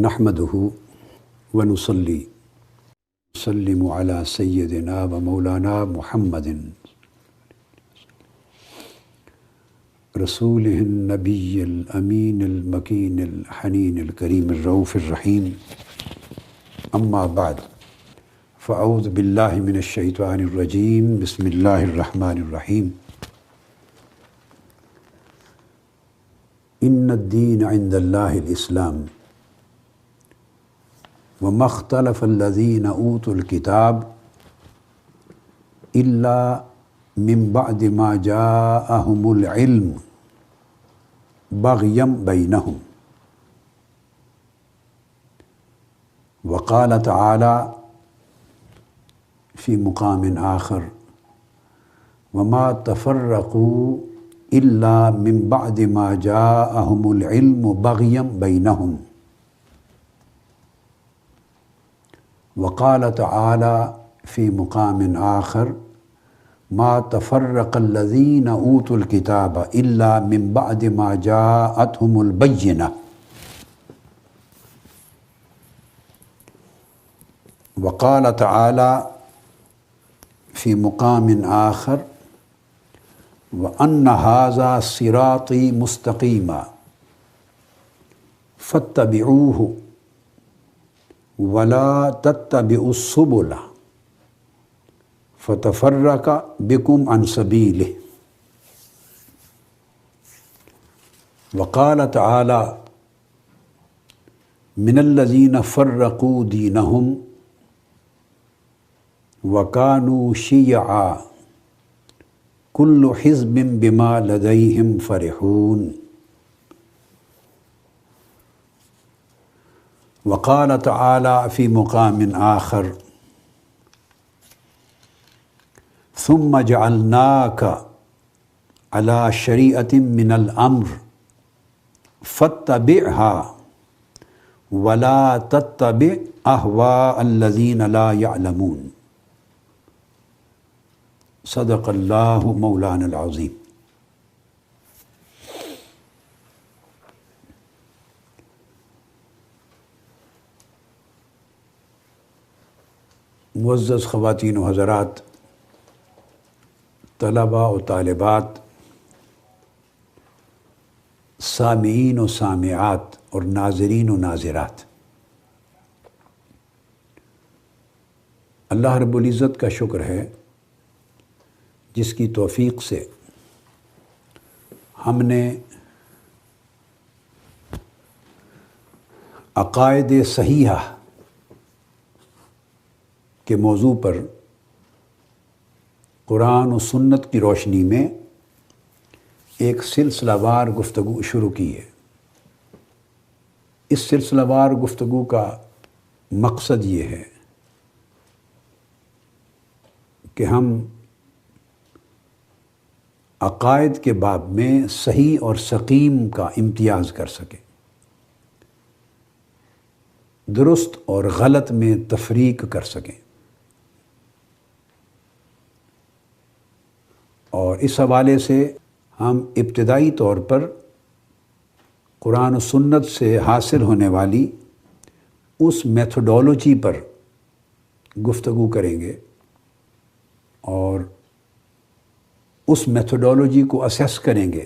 نحمده ونصلي وسلم على سيدنا ومولانا محمد رسوله النبي الأمين المكين الحنين الكريم الرؤوف الرحيم. أما بعد فأعوذ بالله من الشيطان الرجيم. بسم الله الرحمن الرحيم. إن الدين عند الله الإسلام وما اختلف الذين أوتوا الكتاب إلا من بعد ما جاءهم العلم بغيا بينهم. وقال تعالى في مقام آخر وما تفرقوا إلا من بعد ما جاءهم العلم بغيا بينهم. وقال تعالى في مقام آخر ما تفرق الذين أوتوا الكتاب إلا من بعد ما جاءتهم البينة. وقال تعالى في مقام آخر وأن هذا صراطي مستقيما فاتبعوه ولا تتبعوا السبل فتفرق بكم عن سبيله. وقال تعالى من الذين فرقوا دينهم وكانوا شيعا كل حزب بما لديهم فرحون. وقال تعالى في مقام آخر ثم جعلناك على شريعة من الأمر فاتبعها ولا تتبع أهواء الذين لا يعلمون. صدق اللہ مولانا العظیم. معزز خواتین و حضرات، طلباء و طالبات، سامعین و سامعات اور ناظرین و ناظرات، اللہ رب العزت کا شکر ہے جس کی توفیق سے ہم نے عقائد صحیحہ کے موضوع پر قرآن و سنت کی روشنی میں ایک سلسلہ وار گفتگو شروع کی ہے. اس سلسلہ وار گفتگو کا مقصد یہ ہے کہ ہم عقائد کے باب میں صحیح اور سقیم کا امتیاز کر سکیں، درست اور غلط میں تفریق کر سکیں، اور اس حوالے سے ہم ابتدائی طور پر قرآن و سنت سے حاصل ہونے والی اس میتھڈولوجی پر گفتگو کریں گے اور اس میتھڈولوجی کو اسیس کریں گے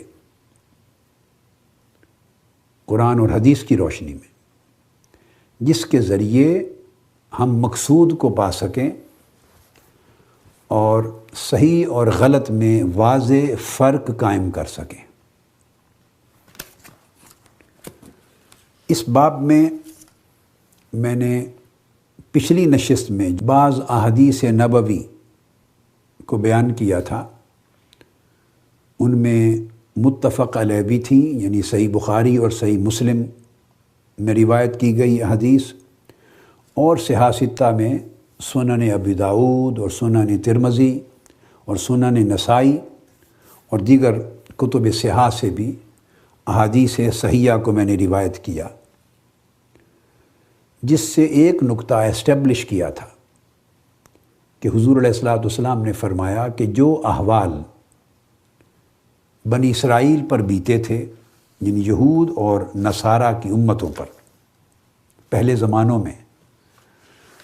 قرآن اور حدیث کی روشنی میں، جس کے ذریعے ہم مقصود کو پا سکیں اور صحیح اور غلط میں واضح فرق قائم کر سکیں. اس باب میں نے پچھلی نشست میں بعض احادیث نبوی کو بیان کیا تھا. ان میں متفق علیہ بھی تھی، یعنی صحیح بخاری اور صحیح مسلم میں روایت کی گئی حدیث، اور صحاح ستہ میں سنن ابی داؤد اور سنن ترمذی اور سنن نسائی اور دیگر کتب صحاح سے بھی احادیث صحیحہ کو میں نے روایت کیا، جس سے ایک نقطہ اسٹیبلش کیا تھا کہ حضور علیہ الصلوۃ والسلام نے فرمایا کہ جو احوال بنی اسرائیل پر بیتے تھے، یعنی یہود اور نصارہ کی امتوں پر، پہلے زمانوں میں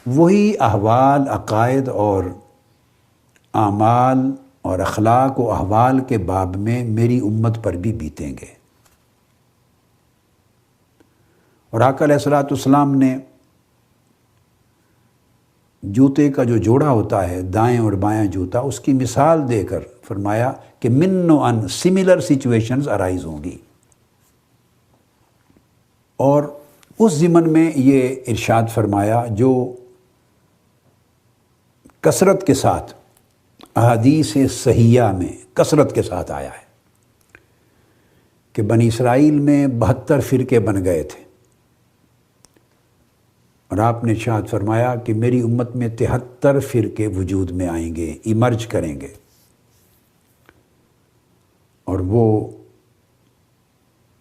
وہی احوال، عقائد اور اعمال اور اخلاق و احوال کے باب میں میری امت پر بھی بیتیں گے۔ اور آقا علیہ الصلوۃ والسلام نے جوتے کا جو جوڑا ہوتا ہے، دائیں اور بائیں جوتا، اس کی مثال دے کر فرمایا کہ من و ان سملر سچویشنز ارائز ہوں گی۔ اور اس ضمن میں یہ ارشاد فرمایا جو کثرت کے ساتھ احادیث صحیحہ میں کثرت کے ساتھ آیا ہے کہ بنی اسرائیل میں 72 فرقے بن گئے تھے، اور آپ نے ارشاد فرمایا کہ میری امت میں 73 فرقے وجود میں آئیں گے، ایمرج کریں گے، اور وہ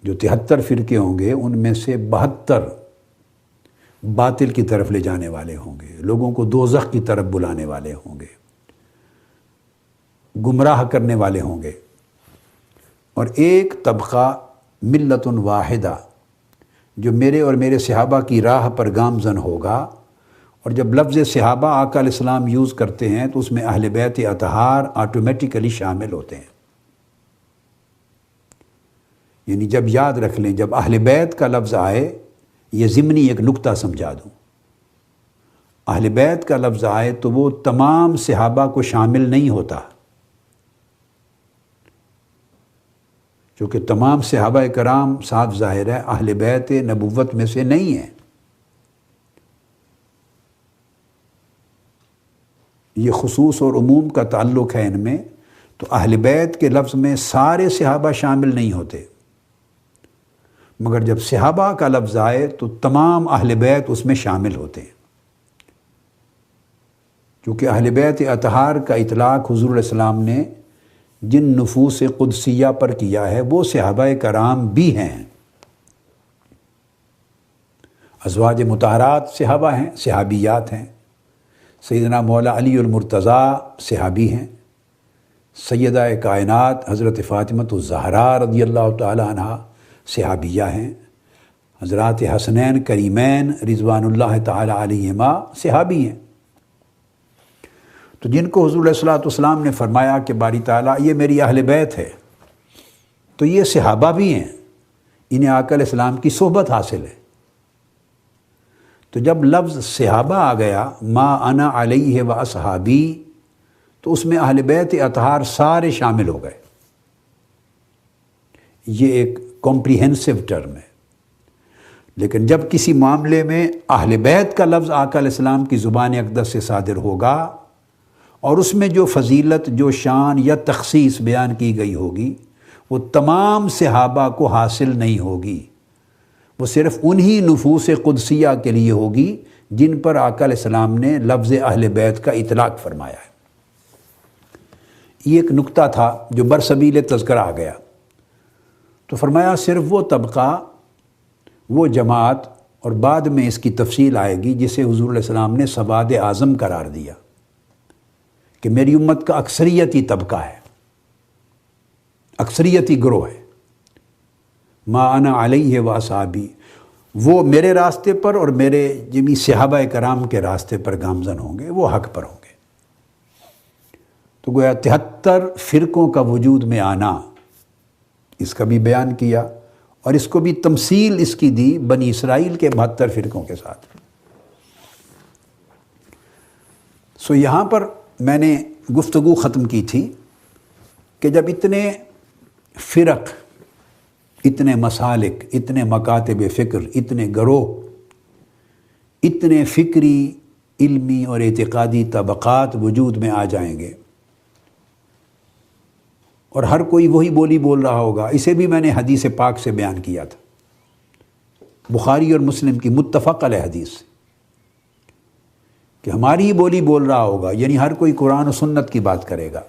جو 73 فرقے ہوں گے ان میں سے 72 باطل کی طرف لے جانے والے ہوں گے، لوگوں کو دوزخ کی طرف بلانے والے ہوں گے، گمراہ کرنے والے ہوں گے، اور ایک طبقہ ملت واحدہ جو میرے اور میرے صحابہ کی راہ پر گامزن ہوگا۔ اور جب لفظ صحابہ آقا علیہ السلام یوز کرتے ہیں تو اس میں اہل بیت اطہار آٹومیٹیکلی شامل ہوتے ہیں۔ یعنی جب یاد رکھ لیں، جب اہل بیت کا لفظ آئے، یہ ضمنی ایک نکتہ سمجھا دوں، اہل بیت کا لفظ آئے تو وہ تمام صحابہ کو شامل نہیں ہوتا، چونکہ تمام صحابہ کرام صاف ظاہر ہے اہل بیت نبوت میں سے نہیں ہیں۔ یہ خصوص اور عموم کا تعلق ہے ان میں، تو اہل بیت کے لفظ میں سارے صحابہ شامل نہیں ہوتے، مگر جب صحابہ کا لفظ آئے تو تمام اہل بیت اس میں شامل ہوتے ہیں، کیونکہ اہل بیت اطہار کا اطلاق حضور علیہ السلام نے جن نفوس قدسیہ پر کیا ہے وہ صحابہ کرام بھی ہیں۔ ازواج مطہرات صحابہ ہیں، صحابیات ہیں، سیدنا مولا علی المرتضیٰ صحابی ہیں، سیدہ کائنات حضرت فاطمہ الزہرا رضی اللہ تعالی عنہا صحابیہ ہیں، حضرات حسنین کریمین رضوان اللہ تعالی علیہما صحابی ہیں۔ تو جن کو حضور علیہ الصلوۃ والسلام نے فرمایا کہ باری تعالیٰ یہ میری اہل بیت ہے، تو یہ صحابہ بھی ہیں، انہیں آقا علیہ السلام کی صحبت حاصل ہے۔ تو جب لفظ صحابہ آ گیا، ما انا علیہ و اصحابی، تو اس میں اہل بیت اطہار سارے شامل ہو گئے۔ یہ ایک کمپریہنسو ٹرم ہے، لیکن جب کسی معاملے میں اہل بیت کا لفظ آقا علیہ السلام کی زبان اقدس سے صادر ہوگا اور اس میں جو فضیلت، جو شان یا تخصیص بیان کی گئی ہوگی وہ تمام صحابہ کو حاصل نہیں ہوگی، وہ صرف انہی نفوس قدسیہ کے لیے ہوگی جن پر آقا علیہ السلام نے لفظ اہل بیت کا اطلاق فرمایا ہے۔ یہ ایک نکتہ تھا جو برسبیل تذکرہ آ گیا، تو فرمایا صرف وہ طبقہ، وہ جماعت، اور بعد میں اس کی تفصیل آئے گی جسے حضور علیہ السلام نے سواد اعظم قرار دیا کہ میری امت کا اکثریتی طبقہ ہے، اکثریتی گروہ ہے، ما انا علیہ و اصحابی، وہ میرے راستے پر اور میرے جمی صحابہ کرام کے راستے پر گامزن ہوں گے، وہ حق پر ہوں گے۔ تو گویا 73 فرقوں کا وجود میں آنا، اس کا بھی بیان کیا، اور اس کو بھی تمثیل اس کی دی بنی اسرائیل کے 72 فرقوں کے ساتھ۔ سو یہاں پر میں نے گفتگو ختم کی تھی کہ جب اتنے فرق، اتنے مسالک، اتنے مکاتب فکر، اتنے گروہ، اتنے فکری، علمی اور اعتقادی طبقات وجود میں آ جائیں گے، اور ہر کوئی وہی بولی بول رہا ہوگا، اسے بھی میں نے حدیث پاک سے بیان کیا تھا، بخاری اور مسلم کی متفق علیہ حدیث، کہ ہماری ہی بولی بول رہا ہوگا، یعنی ہر کوئی قرآن و سنت کی بات کرے گا،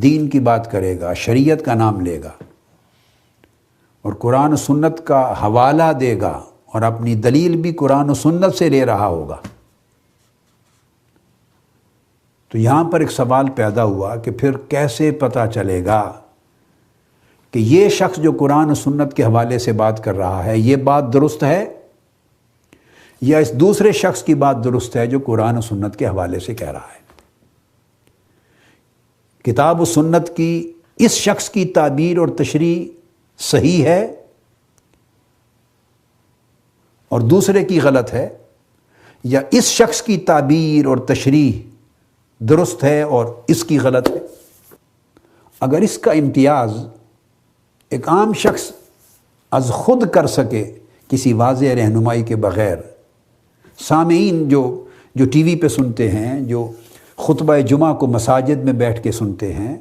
دین کی بات کرے گا، شریعت کا نام لے گا، اور قرآن و سنت کا حوالہ دے گا، اور اپنی دلیل بھی قرآن و سنت سے لے رہا ہوگا۔ تو یہاں پر ایک سوال پیدا ہوا کہ پھر کیسے پتہ چلے گا کہ یہ شخص جو قرآن و سنت کے حوالے سے بات کر رہا ہے یہ بات درست ہے، یا اس دوسرے شخص کی بات درست ہے جو قرآن و سنت کے حوالے سے کہہ رہا ہے؟ کتاب و سنت کی اس شخص کی تعبیر اور تشریح صحیح ہے اور دوسرے کی غلط ہے، یا اس شخص کی تعبیر اور تشریح درست ہے اور اس کی غلط ہے؟ اگر اس کا امتیاز ایک عام شخص از خود کر سکے کسی واضح رہنمائی کے بغیر، سامعین جو ٹی وی پہ سنتے ہیں، جو خطبہ جمعہ کو مساجد میں بیٹھ کے سنتے ہیں،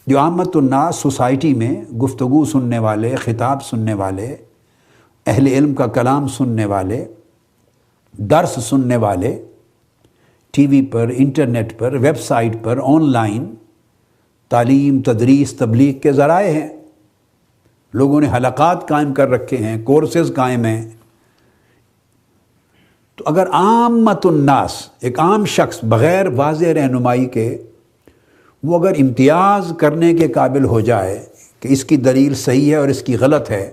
جو عامت الناس سوسائٹی میں گفتگو سننے والے، خطاب سننے والے، اہل علم کا کلام سننے والے، درس سننے والے، ٹی وی پر، انٹرنیٹ پر، ویب سائٹ پر، آن لائن تعلیم، تدریس، تبلیغ کے ذرائع ہیں، لوگوں نے حلقات قائم کر رکھے ہیں، کورسز قائم ہیں، تو اگر عامت الناس، ایک عام شخص بغیر واضح رہنمائی کے وہ اگر امتیاز کرنے کے قابل ہو جائے کہ اس کی دلیل صحیح ہے اور اس کی غلط ہے،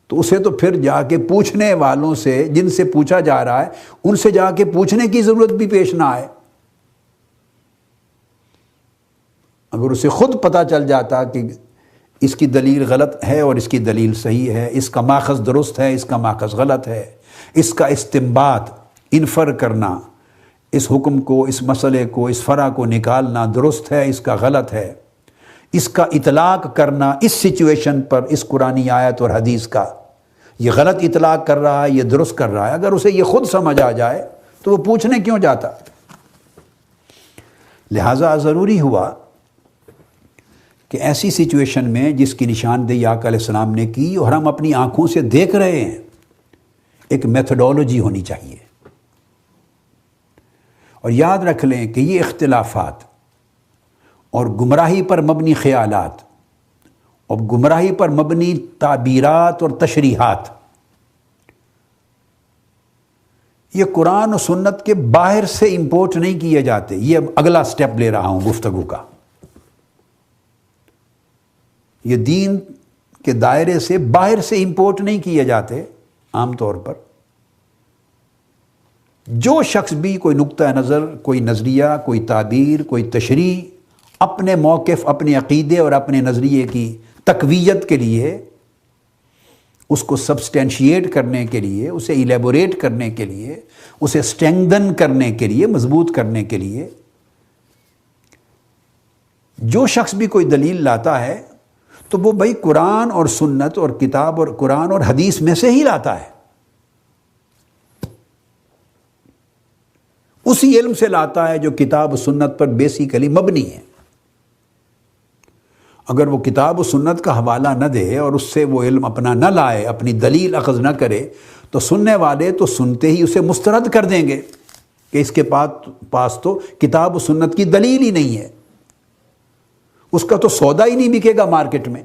تو اسے تو پھر جا کے پوچھنے والوں سے، جن سے پوچھا جا رہا ہے ان سے جا کے پوچھنے کی ضرورت بھی پیش نہ آئے۔ اگر اسے خود پتہ چل جاتا کہ اس کی دلیل غلط ہے اور اس کی دلیل صحیح ہے، اس کا ماخذ درست ہے، اس کا ماخذ غلط ہے، اس کا استنباط، انفر کرنا، اس حکم کو، اس مسئلے کو، اس فرع کو نکالنا درست ہے، اس کا غلط ہے، اس کا اطلاق کرنا اس سچویشن پر، اس قرآنی آیت اور حدیث کا، یہ غلط اطلاق کر رہا ہے، یہ درست کر رہا ہے، اگر اسے یہ خود سمجھ آ جائے تو وہ پوچھنے کیوں جاتا؟ لہٰذا ضروری ہوا کہ ایسی سچویشن میں جس کی نشاندہی آقا علیہ السلام نے کی اور ہم اپنی آنکھوں سے دیکھ رہے ہیں، ایک میتھڈولوجی ہونی چاہیے۔ اور یاد رکھ لیں کہ یہ اختلافات اور گمراہی پر مبنی خیالات اور گمراہی پر مبنی تعبیرات اور تشریحات، یہ قرآن و سنت کے باہر سے امپورٹ نہیں کیے جاتے۔ یہ اب اگلا سٹیپ لے رہا ہوں گفتگو کا، یہ دین کے دائرے سے باہر سے امپورٹ نہیں کیے جاتے۔ عام طور پر جو شخص بھی کوئی نقطہ نظر، کوئی نظریہ، کوئی تعبیر، کوئی تشریح اپنے موقف، اپنے عقیدے اور اپنے نظریے کی تقویت کے لیے، اس کو سبسٹینشیٹ کرنے کے لیے، اسے ایلیبوریٹ کرنے کے لیے، اسے اسٹرینگدن کرنے کے لیے، مضبوط کرنے کے لیے، جو شخص بھی کوئی دلیل لاتا ہے تو وہ بھائی قرآن اور سنت اور کتاب اور قرآن اور حدیث میں سے ہی لاتا ہے، اسی علم سے لاتا ہے جو کتاب و سنت پر بیسیکلی مبنی ہے۔ اگر وہ کتاب و سنت کا حوالہ نہ دے اور اس سے وہ علم اپنا نہ لائے، اپنی دلیل اخذ نہ کرے، تو سننے والے تو سنتے ہی اسے مسترد کر دیں گے کہ اس کے پاس تو کتاب و سنت کی دلیل ہی نہیں ہے، اس کا تو سودا ہی نہیں بکے گا مارکیٹ میں۔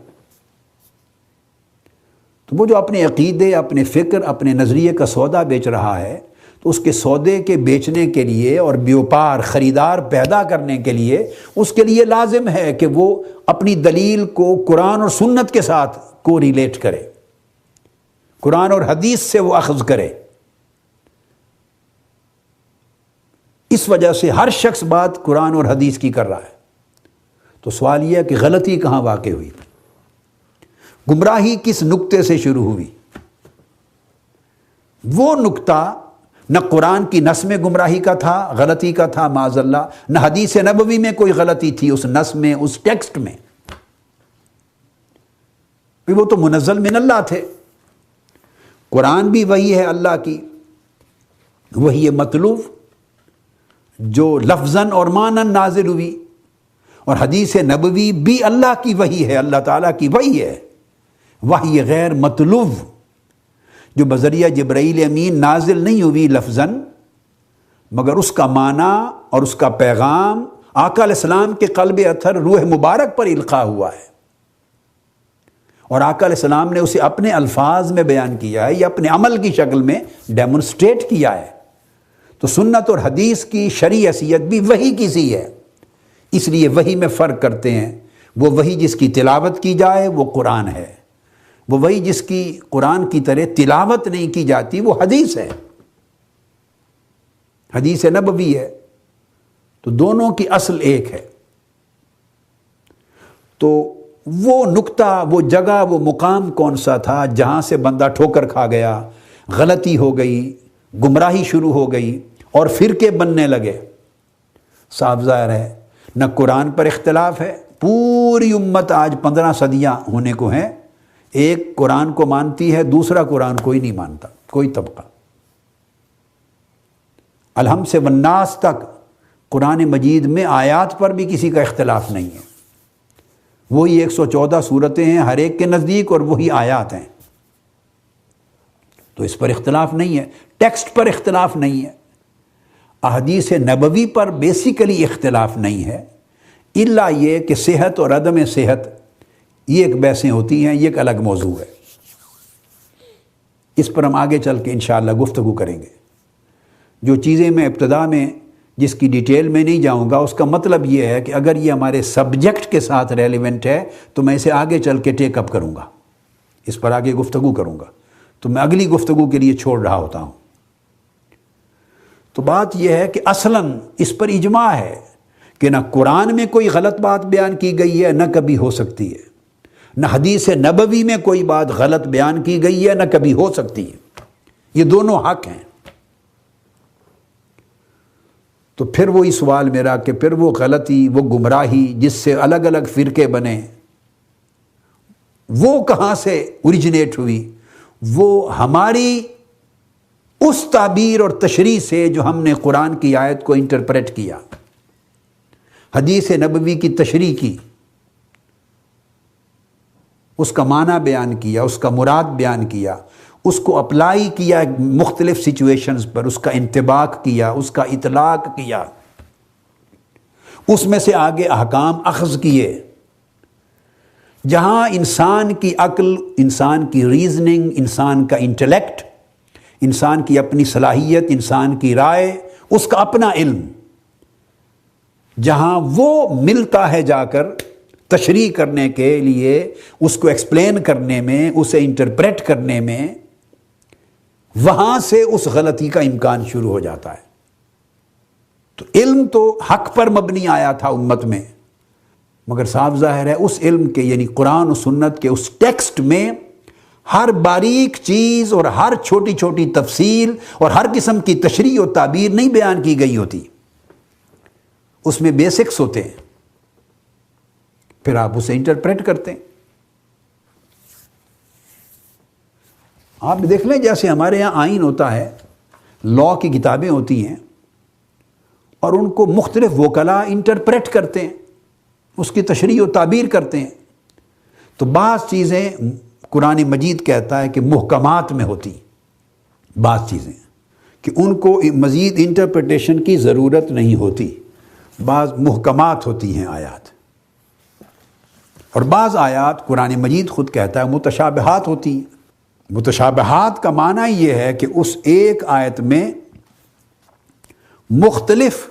تو وہ جو اپنے عقیدے، اپنے فکر، اپنے نظریے کا سودا بیچ رہا ہے، تو اس کے سودے کے بیچنے کے لیے اور بیوپار خریدار پیدا کرنے کے لیے اس کے لیے لازم ہے کہ وہ اپنی دلیل کو قرآن اور سنت کے ساتھ کو ریلیٹ کرے، قرآن اور حدیث سے وہ اخذ کرے۔ اس وجہ سے ہر شخص بات قرآن اور حدیث کی کر رہا ہے۔ تو سوال یہ ہے کہ غلطی کہاں واقع ہوئی، گمراہی کس نقطے سے شروع ہوئی؟ وہ نقطہ نہ قرآن کی نص میں گمراہی کا تھا، غلطی کا تھا معاذ اللہ، نہ حدیث نبوی میں کوئی غلطی تھی اس نص میں، اس ٹیکسٹ میں، وہ تو منزل من اللہ تھے۔ قرآن بھی وہی ہے اللہ کی، وہی مطلوب جو لفظاً اور معناً نازل ہوئی، اور حدیث نبوی بھی اللہ کی وحی ہے، اللہ تعالیٰ کی وحی ہے، وحی غیر مطلوب جو بذریعہ جبرائیل امین نازل نہیں ہوئی لفظاً، مگر اس کا معنی اور اس کا پیغام آقا علیہ السلام کے قلب اطہر روح مبارک پر القاء ہوا ہے، اور آقا علیہ السلام نے اسے اپنے الفاظ میں بیان کیا ہے یا اپنے عمل کی شکل میں ڈیمونسٹریٹ کیا ہے۔ تو سنت اور حدیث کی شرعی حیثیت بھی وحی کی سی ہے، اس لیے وحی میں فرق کرتے ہیں۔ وہ وحی جس کی تلاوت کی جائے وہ قرآن ہے، وہ وحی جس کی قرآن کی طرح تلاوت نہیں کی جاتی وہ حدیث ہے۔ حدیث نبوی ہے، تو دونوں کی اصل ایک ہے۔ تو وہ نقطہ، وہ جگہ، وہ مقام کون سا تھا جہاں سے بندہ ٹھوکر کھا گیا، غلطی ہو گئی، گمراہی شروع ہو گئی اور فرقے بننے لگے؟ صاف ظاہر ہے نہ قرآن پر اختلاف ہے، پوری امت آج 15 صدیاں ہونے کو ہیں، ایک قرآن کو مانتی ہے، دوسرا قرآن کوئی نہیں مانتا، کوئی طبقہ۔ الحم سے والناس تک قرآن مجید میں آیات پر بھی کسی کا اختلاف نہیں ہے، وہی 114 صورتیں ہیں ہر ایک کے نزدیک اور وہی آیات ہیں، تو اس پر اختلاف نہیں ہے۔ ٹیکسٹ پر اختلاف نہیں ہے، احادیث نبوی پر بیسیکلی اختلاف نہیں ہے، الا یہ کہ صحت اور عدم صحت یہ ایک بحثیں ہوتی ہیں، یہ ایک الگ موضوع ہے، اس پر ہم آگے چل کے انشاءاللہ گفتگو کریں گے۔ جو چیزیں میں ابتدا میں جس کی ڈیٹیل میں نہیں جاؤں گا، اس کا مطلب یہ ہے کہ اگر یہ ہمارے سبجیکٹ کے ساتھ ریلیونٹ ہے تو میں اسے آگے چل کے ٹیک اپ کروں گا، اس پر آگے گفتگو کروں گا، تو میں اگلی گفتگو کے لیے چھوڑ رہا ہوتا ہوں۔ تو بات یہ ہے کہ اصلاً اس پر اجماع ہے کہ نہ قرآن میں کوئی غلط بات بیان کی گئی ہے، نہ کبھی ہو سکتی ہے، نہ حدیث نبوی میں کوئی بات غلط بیان کی گئی ہے، نہ کبھی ہو سکتی ہے، یہ دونوں حق ہیں۔ تو پھر وہی سوال میرا کہ پھر وہ غلطی، وہ گمراہی جس سے الگ الگ فرقے بنے، وہ کہاں سے اوریجنیٹ ہوئی؟ وہ ہماری اس تعبیر اور تشریح سے جو ہم نے قرآن کی آیت کو انٹرپریٹ کیا، حدیث نبوی کی تشریح کی، اس کا معنی بیان کیا، اس کا مراد بیان کیا، اس کو اپلائی کیا مختلف سچویشنز پر، اس کا انطباق کیا، اس کا اطلاق کیا، اس میں سے آگے احکام اخذ کیے۔ جہاں انسان کی عقل، انسان کی ریزننگ، انسان کا انٹلیکٹ، انسان کی اپنی صلاحیت، انسان کی رائے، اس کا اپنا علم، جہاں وہ ملتا ہے جا کر تشریح کرنے کے لیے، اس کو ایکسپلین کرنے میں، اسے انٹرپریٹ کرنے میں، وہاں سے اس غلطی کا امکان شروع ہو جاتا ہے۔ تو علم تو حق پر مبنی آیا تھا امت میں، مگر صاف ظاہر ہے اس علم کے یعنی قرآن و سنت کے اس ٹیکسٹ میں ہر باریک چیز اور ہر چھوٹی چھوٹی تفصیل اور ہر قسم کی تشریح و تعبیر نہیں بیان کی گئی ہوتی، اس میں بیسکس ہوتے ہیں، پھر آپ اسے انٹرپریٹ کرتے ہیں۔ آپ دیکھ لیں جیسے ہمارے یہاں آئین ہوتا ہے، لاء کی کتابیں ہوتی ہیں اور ان کو مختلف وکلاء انٹرپریٹ کرتے ہیں، اس کی تشریح و تعبیر کرتے ہیں، تو بعض چیزیں قرآن مجید کہتا ہے کہ محکمات میں ہوتی، بعض چیزیں کہ ان کو مزید انٹرپریٹیشن کی ضرورت نہیں ہوتی، بعض محکمات ہوتی ہیں آیات، اور بعض آیات قرآن مجید خود کہتا ہے متشابہات ہوتی ہیں۔ متشابہات کا معنی یہ ہے کہ اس ایک آیت میں مختلف،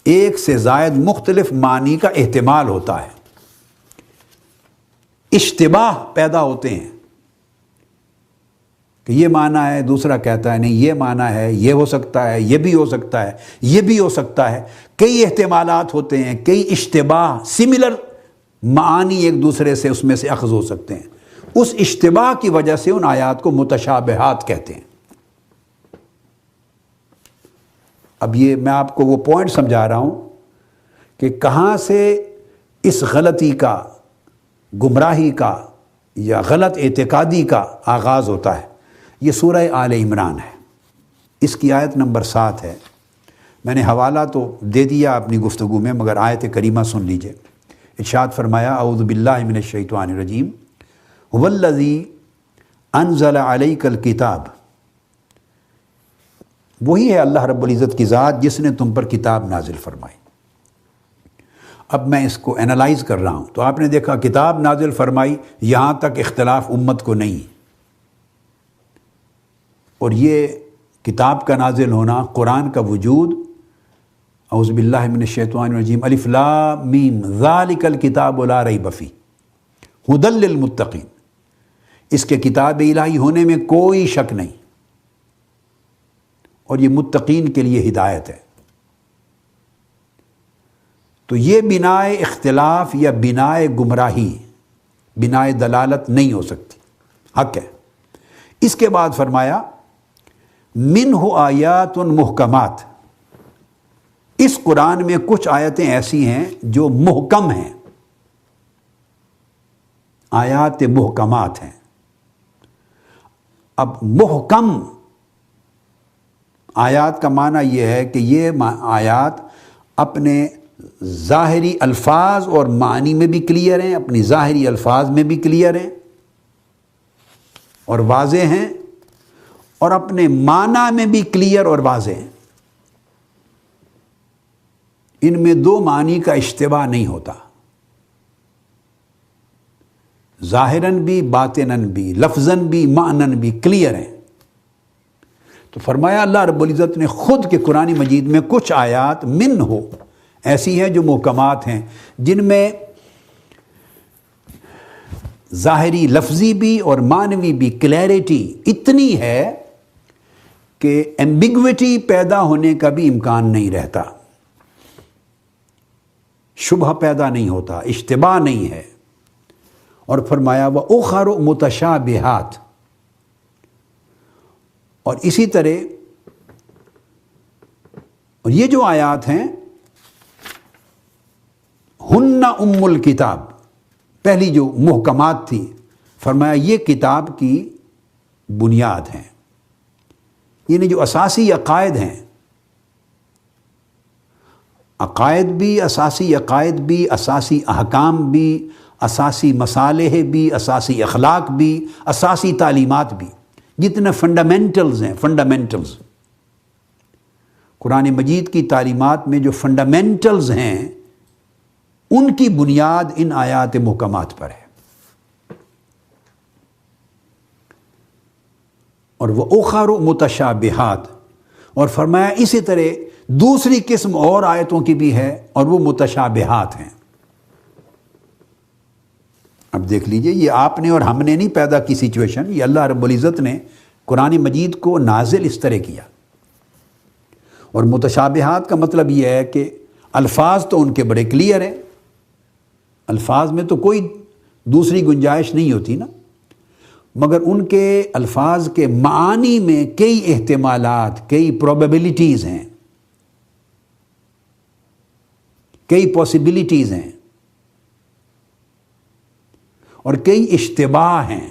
ایک سے زائد مختلف معنی کا احتمال ہوتا ہے، اشتباہ پیدا ہوتے ہیں کہ یہ معنی ہے، دوسرا کہتا ہے نہیں یہ معنی ہے، یہ ہو سکتا ہے، یہ بھی ہو سکتا ہے، یہ بھی ہو سکتا ہے، کئی احتمالات ہوتے ہیں، کئی اشتباہ، سملر معانی ایک دوسرے سے اس میں سے اخذ ہو سکتے ہیں، اس اشتباہ کی وجہ سے ان آیات کو متشابہات کہتے ہیں۔ اب یہ میں آپ کو وہ پوائنٹ سمجھا رہا ہوں کہ کہاں سے اس غلطی کا، گمراہی کا یا غلط اعتقادی کا آغاز ہوتا ہے۔ یہ سورہ آل عمران ہے، اس کی آیت نمبر 7 ہے۔ میں نے حوالہ تو دے دیا اپنی گفتگو میں، مگر آیت کریمہ سن لیجئے۔ ارشاد فرمایا اعوذ باللہ من الشیطان الرجیم هو الذی انزل علیک الکتاب، وہی ہے اللہ رب العزت کی ذات جس نے تم پر کتاب نازل فرمائی۔ اب میں اس کو اینالائز کر رہا ہوں، تو آپ نے دیکھا کتاب نازل فرمائی، یہاں تک اختلاف امت کو نہیں، اور یہ کتاب کا نازل ہونا، قرآن کا وجود، اعوذ باللہ من الشیطان الرجیم الف لام میم ذالک الکتاب لا ریب فیہ ھدی للمتقین، اس کے کتاب الہی ہونے میں کوئی شک نہیں، اور یہ متقین کے لیے ہدایت ہے۔ تو یہ بنائے اختلاف یا بنائے گمراہی، بنائے دلالت نہیں ہو سکتی، حق ہے۔ اس کے بعد فرمایا منہ آیات محکمات، اس قرآن میں کچھ آیتیں ایسی ہیں جو محکم ہیں، آیات محکمات ہیں۔ اب محکم آیات کا معنی یہ ہے کہ یہ آیات اپنے ظاہری الفاظ اور معنی میں بھی کلیئر ہیں، اپنی ظاہری الفاظ میں بھی کلیئر ہیں اور واضح ہیں، اور اپنے معنی میں بھی کلیئر اور واضح ہیں۔ ان میں دو معنی کا اشتباہ نہیں ہوتا، ظاہراً بھی باطناً بھی، لفظاً بھی معناً بھی کلیئر ہیں۔ تو فرمایا اللہ رب العزت نے خود کہ قرآن مجید میں کچھ آیات منہ ایسی ہیں جو محکمات ہیں، جن میں ظاہری لفظی بھی اور معنوی بھی کلیئرٹی اتنی ہے کہ ایمبیگوٹی پیدا ہونے کا بھی امکان نہیں رہتا، شبہ پیدا نہیں ہوتا، اشتباہ نہیں ہے۔ اور فرمایا وَأُخَرُ مُتَشَابِهَاتٌ، اور اسی طرح اور یہ جو آیات ہیں ہن ام الکتاب، پہلی جو محکمات تھی، فرمایا یہ کتاب کی بنیاد ہیں، یعنی جو اساسی عقائد ہیں، عقائد بھی، اساسی عقائد بھی، اساسی احکام بھی، اساسی مصالح بھی، اساسی اخلاق بھی، اساسی تعلیمات بھی، جتنے فنڈامنٹلز ہیں، فنڈامنٹلز قرآن مجید کی تعلیمات میں جو فنڈامنٹلز ہیں، ان کی بنیاد ان آیات محکمات پر ہے۔ اور وہ اخر متشابہات، اور فرمایا اسی طرح دوسری قسم اور آیتوں کی بھی ہے، اور وہ متشابہات ہیں۔ اب دیکھ لیجئے، یہ آپ نے اور ہم نے نہیں پیدا کی سچویشن، یہ اللہ رب العزت نے قرآن مجید کو نازل اس طرح کیا۔ اور متشابہات کا مطلب یہ ہے کہ الفاظ تو ان کے بڑے کلیئر ہیں، الفاظ میں تو کوئی دوسری گنجائش نہیں ہوتی نا، مگر ان کے الفاظ کے معانی میں کئی احتمالات، کئی پروبیبلٹیز ہیں، کئی پاسبلٹیز ہیں، اور کئی اشتباہ ہیں،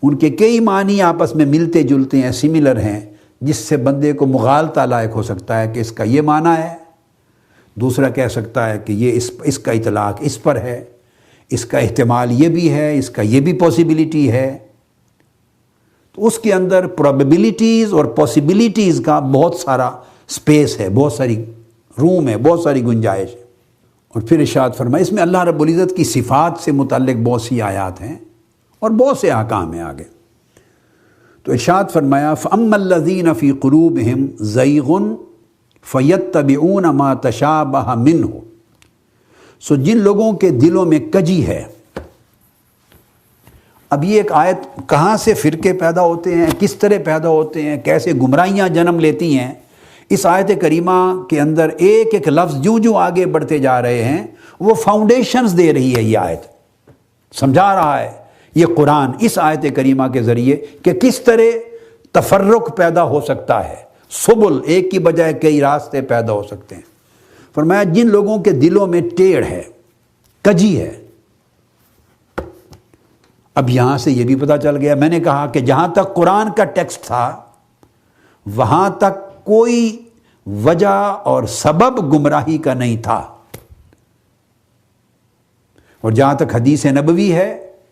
ان کے کئی معنی آپس میں ملتے جلتے ہیں، سملر ہیں، جس سے بندے کو مغالطہ لائق ہو سکتا ہے کہ اس کا یہ معنی ہے، دوسرا کہہ سکتا ہے کہ یہ اس کا اطلاق اس پر ہے، اس کا احتمال یہ بھی ہے، اس کا یہ بھی پاسبلٹی ہے۔ تو اس کے اندر پروبیبلٹیز اور پاسبلٹیز کا بہت سارا سپیس ہے، بہت ساری روم ہے، بہت ساری گنجائش ہے۔ اور پھر ارشاد فرمایا اس میں اللہ رب العزت کی صفات سے متعلق بہت سی آیات ہیں اور بہت سے احکام ہیں آگے۔ تو ارشاد فرمایا فَأَمَّا الَّذِينَ فِي قُلُوبِهِمْ زَيْغٌ فَيَتَّبِعُونَ مَا تَشَابَهَ مِنْهُ، سو جن لوگوں کے دلوں میں کجی ہے۔ اب یہ ایک آیت، کہاں سے فرقے پیدا ہوتے ہیں، کس طرح پیدا ہوتے ہیں، کیسے گمراہیاں جنم لیتی ہیں، اس آیت کریمہ کے اندر ایک ایک لفظ جو آگے بڑھتے جا رہے ہیں وہ فاؤنڈیشنز دے رہی ہے۔ یہ آیت سمجھا رہا ہے یہ قرآن اس آیت کریمہ کے ذریعے کہ کس طرح تفرق پیدا ہو سکتا ہے، سبل، ایک کی بجائے کئی راستے پیدا ہو سکتے ہیں۔ فرمایا جن لوگوں کے دلوں میں ٹیڑھ ہے، کجی ہے۔ اب یہاں سے یہ بھی پتہ چل گیا، میں نے کہا کہ جہاں تک قرآن کا ٹیکسٹ تھا وہاں تک کوئی وجہ اور سبب گمراہی کا نہیں تھا، اور جہاں تک حدیث نبوی ہے،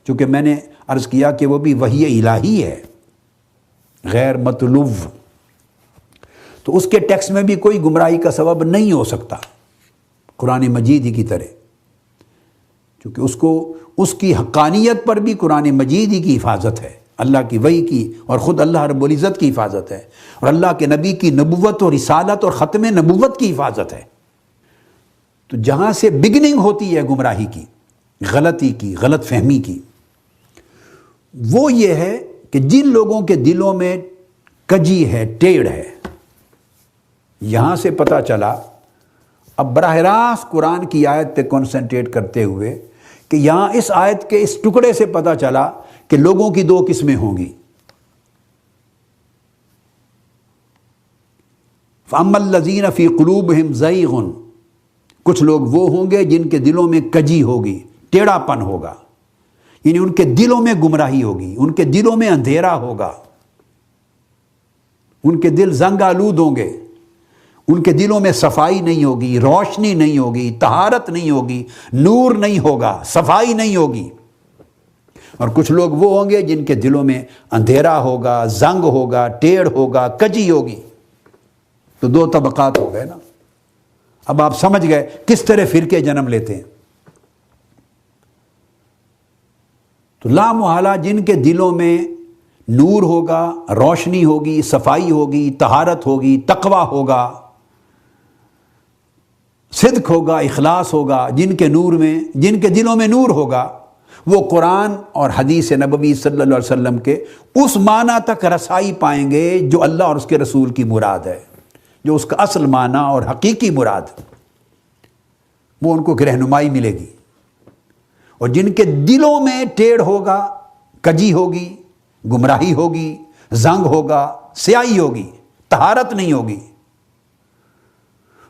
چونکہ میں نے عرض کیا کہ وہ بھی وحی الہی ہے، غیر مطلوب، تو اس کے ٹیکسٹ میں بھی کوئی گمراہی کا سبب نہیں ہو سکتا قرآن مجید ہی کی طرح، کیونکہ اس کی حقانیت پر بھی قرآن مجید ہی کی حفاظت ہے، اللہ کی وحی کی، اور خود اللہ رب العزت کی حفاظت ہے، اور اللہ کے نبی کی نبوت اور رسالت اور ختم نبوت کی حفاظت ہے۔ تو جہاں سے بگننگ ہوتی ہے گمراہی کی، غلطی کی، غلط فہمی کی، وہ یہ ہے کہ جن لوگوں کے دلوں میں کجی ہے، ٹیڑھ ہے۔ یہاں سے پتہ چلا اب براہ راست قرآن کی آیت پہ کنسنٹریٹ کرتے ہوئے کہ یہاں اس آیت کے اس ٹکڑے سے پتہ چلا کہ لوگوں کی دو قسمیں ہوں گی. فَأَمَّا الَّذِينَ فِي قُلُوبِهِمْ زَيْغٌ، کچھ لوگ وہ ہوں گے جن کے دلوں میں کجی ہوگی، ٹیڑھا پن ہوگا، یعنی ان کے دلوں میں گمراہی ہوگی، ان کے دلوں میں اندھیرا ہوگا، ان کے دل زنگ آلود ہوں گے، ان کے دلوں میں صفائی نہیں ہوگی، روشنی نہیں ہوگی، طہارت نہیں ہوگی، نور نہیں ہوگا، صفائی نہیں ہوگی. اور کچھ لوگ وہ ہوں گے جن کے دلوں میں اندھیرا ہوگا، زنگ ہوگا، ٹیڑھ ہوگا، کجی ہوگی. تو دو طبقات ہو گئے نا. اب آپ سمجھ گئے کس طرح فرقے جنم لیتے ہیں. تو لا محالہ جن کے دلوں میں نور ہوگا، روشنی ہوگی، صفائی ہوگی، طہارت ہوگی، تقوی ہوگا، صدق ہوگا، اخلاص ہوگا، جن کے دلوں میں نور ہوگا، وہ قرآن اور حدیث نبوی صلی اللہ علیہ وسلم کے اس معنی تک رسائی پائیں گے جو اللہ اور اس کے رسول کی مراد ہے، جو اس کا اصل معنی اور حقیقی مراد ہے، وہ ان کو رہنمائی ملے گی. اور جن کے دلوں میں ٹیڑھ ہوگا، کجی ہوگی، گمراہی ہوگی، زنگ ہوگا، سیاہی ہوگی، طہارت نہیں ہوگی،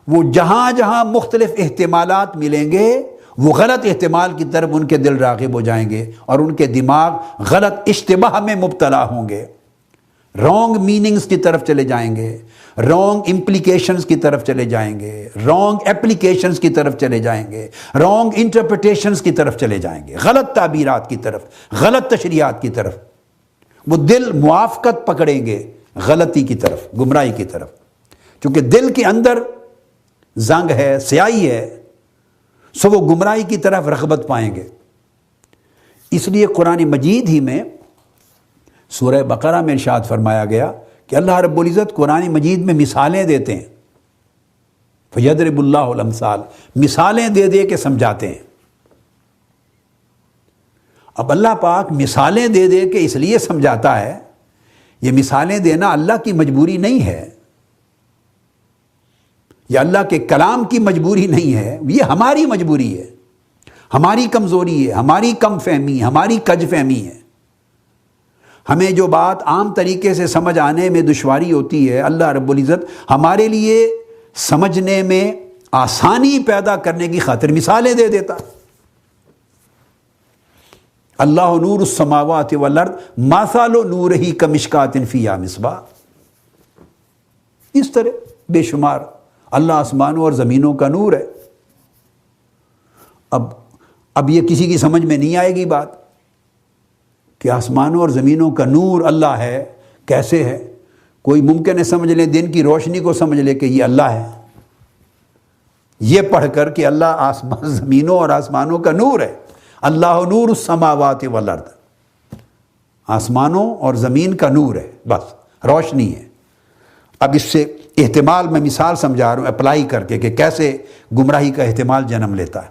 وہ جہاں جہاں مختلف احتمالات ملیں گے وہ غلط احتمال کی طرف ان کے دل راغب ہو جائیں گے اور ان کے دماغ غلط اشتباہ میں مبتلا ہوں گے، رانگ میننگز کی طرف چلے جائیں گے، رانگ امپلیکیشنز کی طرف چلے جائیں گے، رانگ اپلیکیشنز کی طرف چلے جائیں گے، رانگ انٹرپریٹیشنز کی طرف چلے جائیں گے، غلط تعبیرات کی طرف، غلط تشریحات کی طرف. وہ دل موافقت پکڑیں گے غلطی کی طرف، گمراہی کی طرف. چونکہ دل کے اندر زنگ ہے، سیاہی ہے، سو وہ گمراہی کی طرف رغبت پائیں گے. اس لیے قرآن مجید ہی میں سورہ بقرہ میں ارشاد فرمایا گیا کہ اللہ رب العزت قرآن مجید میں مثالیں دیتے ہیں. فَيَضْرِبُ اللَّهُ الْأَمْثَالَ، مثالیں دے دے کے سمجھاتے ہیں. اب اللہ پاک مثالیں دے دے کے اس لیے سمجھاتا ہے، یہ مثالیں دینا اللہ کی مجبوری نہیں ہے، یہ اللہ کے کلام کی مجبوری نہیں ہے، یہ ہماری مجبوری ہے، ہماری کمزوری ہے، ہماری کم فہمی، ہماری کج فہمی ہے. ہمیں جو بات عام طریقے سے سمجھ آنے میں دشواری ہوتی ہے، اللہ رب العزت ہمارے لیے سمجھنے میں آسانی پیدا کرنے کی خاطر مثالیں دے دیتا. اللہ نور السماوات والارض مثل نورہ کمشکاۃ فیہا مصباح. اس طرح بے شمار اللہ آسمانوں اور زمینوں کا نور ہے. اب یہ کسی کی سمجھ میں نہیں آئے گی بات کہ آسمانوں اور زمینوں کا نور اللہ ہے، کیسے ہے؟ کوئی ممکن ہے سمجھ لے دن کی روشنی کو سمجھ لے کہ یہ اللہ ہے، یہ پڑھ کر کہ اللہ زمینوں اور آسمانوں کا نور ہے. اللہ نور السماوات والارض، آسمانوں اور زمین کا نور ہے، بس روشنی ہے. اب اس سے احتمال میں مثال سمجھا رہا ہوں اپلائی کر کے کہ کیسے گمراہی کا احتمال جنم لیتا ہے.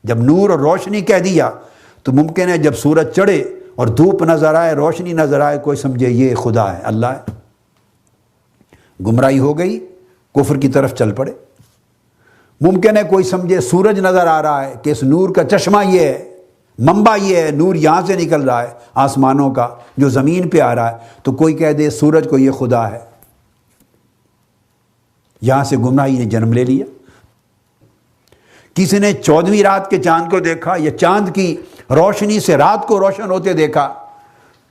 جب نور اور روشنی کہہ دیا تو ممکن ہے جب سورج چڑھے اور دھوپ نظر آئے، روشنی نظر آئے، کوئی سمجھے یہ خدا ہے، اللہ ہے. گمراہی ہو گئی، کفر کی طرف چل پڑے. ممکن ہے کوئی سمجھے سورج نظر آ رہا ہے کہ اس نور کا چشمہ یہ ہے، منبع یہ ہے، نور یہاں سے نکل رہا ہے آسمانوں کا جو زمین پہ آ رہا ہے، تو کوئی کہہ دے سورج کو یہ خدا ہے. یہاں سے گمراہی نے جنم لے لیا. کسی نے 14ویں رات کے چاند کو دیکھا یا چاند کی روشنی سے رات کو روشن ہوتے دیکھا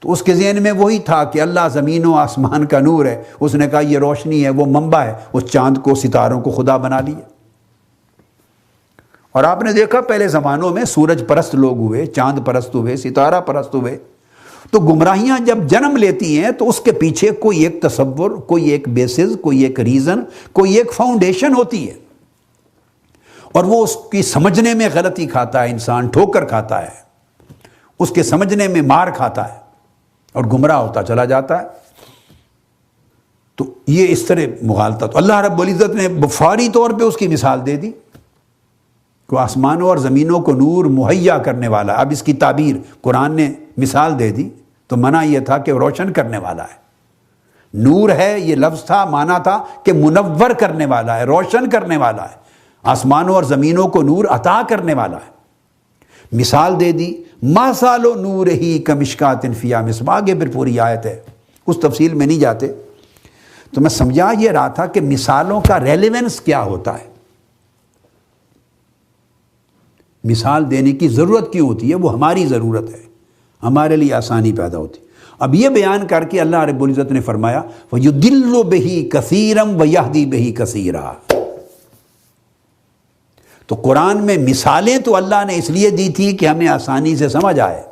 تو اس کے ذہن میں وہی تھا کہ اللہ زمین و آسمان کا نور ہے. اس نے کہا یہ روشنی ہے، وہ منبع ہے، اس چاند کو، ستاروں کو خدا بنا لیا. اور آپ نے دیکھا پہلے زمانوں میں سورج پرست لوگ ہوئے، چاند پرست ہوئے، ستارہ پرست ہوئے. تو گمراہیاں جب جنم لیتی ہیں تو اس کے پیچھے کوئی ایک تصور، کوئی ایک بیسز، کوئی ایک ریزن، کوئی ایک فاؤنڈیشن ہوتی ہے، اور وہ اس کی سمجھنے میں غلطی کھاتا ہے، انسان ٹھوکر کھاتا ہے، اس کے سمجھنے میں مار کھاتا ہے اور گمراہ ہوتا چلا جاتا ہے. تو یہ اس طرح مغالطہ. تو اللہ رب العزت نے فوری طور پہ اس کی مثال دے دی کہ آسمانوں اور زمینوں کو نور مہیا کرنے والا. اب اس کی تعبیر قرآن نے مثال دے دی تو منع یہ تھا کہ روشن کرنے والا ہے. نور ہے یہ لفظ تھا، معنی تھا کہ منور کرنے والا ہے، روشن کرنے والا ہے. آسمانوں اور زمینوں کو نور عطا کرنے والا ہے۔ مثال دے دی، مثال نورہ کمشکات فیہا مصباح، آگے پھر پوری آیت ہے، اس تفصیل میں نہیں جاتے۔ تو میں سمجھا یہ رہا تھا کہ مثالوں کا ریلیونس کیا ہوتا ہے، مثال دینے کی ضرورت کیوں ہوتی ہے، وہ ہماری ضرورت ہے، ہمارے لیے آسانی پیدا ہوتی ہے۔ اب یہ بیان کر کے اللہ رب العزت نے فرمایا وَيُضِلُّ بِهِ كَثِيرًا وَيَهْدِي بِهِ كَثِيرًا۔ تو قرآن میں مثالیں تو اللہ نے اس لیے دی تھی کہ ہمیں آسانی سے سمجھ آئے،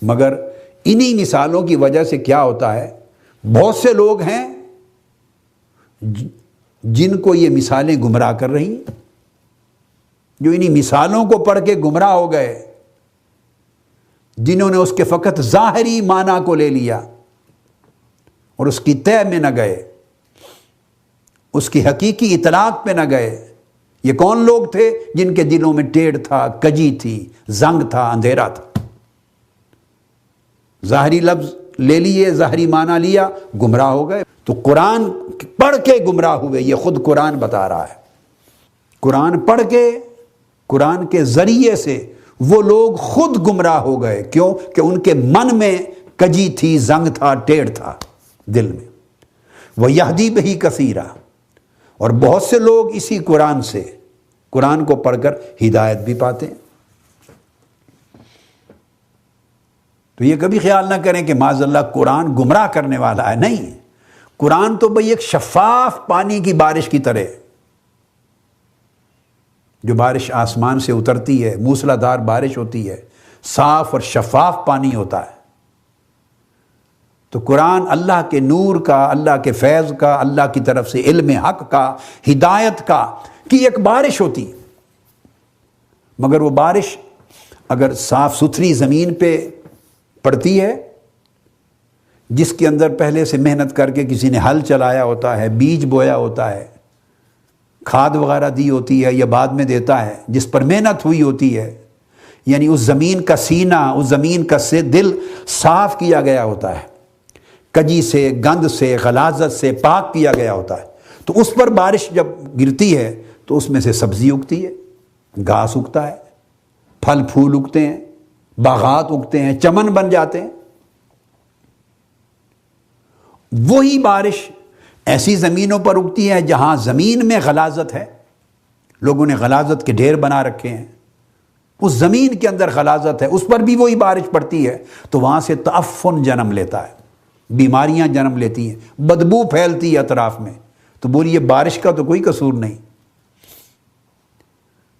مگر انہی مثالوں کی وجہ سے کیا ہوتا ہے، بہت سے لوگ ہیں جن کو یہ مثالیں گمراہ کر رہی ہیں، جو انہی مثالوں کو پڑھ کے گمراہ ہو گئے، جنہوں نے اس کے فقط ظاہری معنی کو لے لیا اور اس کی تہ میں نہ گئے، اس کی حقیقی اطلاق پہ نہ گئے۔ یہ کون لوگ تھے؟ جن کے دلوں میں ٹیڑھ تھا، کجی تھی، زنگ تھا، اندھیرا تھا، ظاہری لفظ لے لیے، ظاہری معنی لیا، گمراہ ہو گئے۔ تو قرآن پڑھ کے گمراہ ہوئے، یہ خود قرآن بتا رہا ہے۔ قرآن پڑھ کے، قرآن کے ذریعے سے وہ لوگ خود گمراہ ہو گئے۔ کیوں؟ کہ ان کے من میں کجی تھی، زنگ تھا، ٹیڑھ تھا دل میں۔ وَيَهْدِي بِهِ كَثِيرًا، اور بہت سے لوگ اسی قرآن سے، قرآن کو پڑھ کر ہدایت بھی پاتے ہیں۔ تو یہ کبھی خیال نہ کریں کہ معاذ اللہ قرآن گمراہ کرنے والا ہے، نہیں، قرآن تو بھئی ایک شفاف پانی کی بارش کی طرح، جو بارش آسمان سے اترتی ہے، موسلا دھار بارش ہوتی ہے، صاف اور شفاف پانی ہوتا ہے۔ تو قرآن اللہ کے نور کا، اللہ کے فیض کا، اللہ کی طرف سے علم حق کا، ہدایت کا کی ایک بارش ہوتی، مگر وہ بارش اگر صاف ستھری زمین پہ پڑتی ہے، جس کے اندر پہلے سے محنت کر کے کسی نے ہل چلایا ہوتا ہے، بیج بویا ہوتا ہے، کھاد وغیرہ دی ہوتی ہے یا بعد میں دیتا ہے، جس پر محنت ہوئی ہوتی ہے، یعنی اس زمین کا سینہ، اس زمین کا دل صاف کیا گیا ہوتا ہے، کجی سے، گند سے، غلاظت سے پاک کیا گیا ہوتا ہے، تو اس پر بارش جب گرتی ہے تو اس میں سے سبزی اگتی ہے، گھاس اگتا ہے، پھل پھول اگتے ہیں، باغات اگتے ہیں، چمن بن جاتے ہیں۔ وہی بارش ایسی زمینوں پر اگتی ہے جہاں زمین میں غلاظت ہے، لوگوں نے غلاظت کے ڈھیر بنا رکھے ہیں، اس زمین کے اندر غلاظت ہے، اس پر بھی وہی بارش پڑتی ہے، تو وہاں سے تعفن جنم لیتا ہے، بیماریاں جنم لیتی ہیں، بدبو پھیلتی ہے اطراف میں۔ تو بولیے بارش کا تو کوئی قصور نہیں،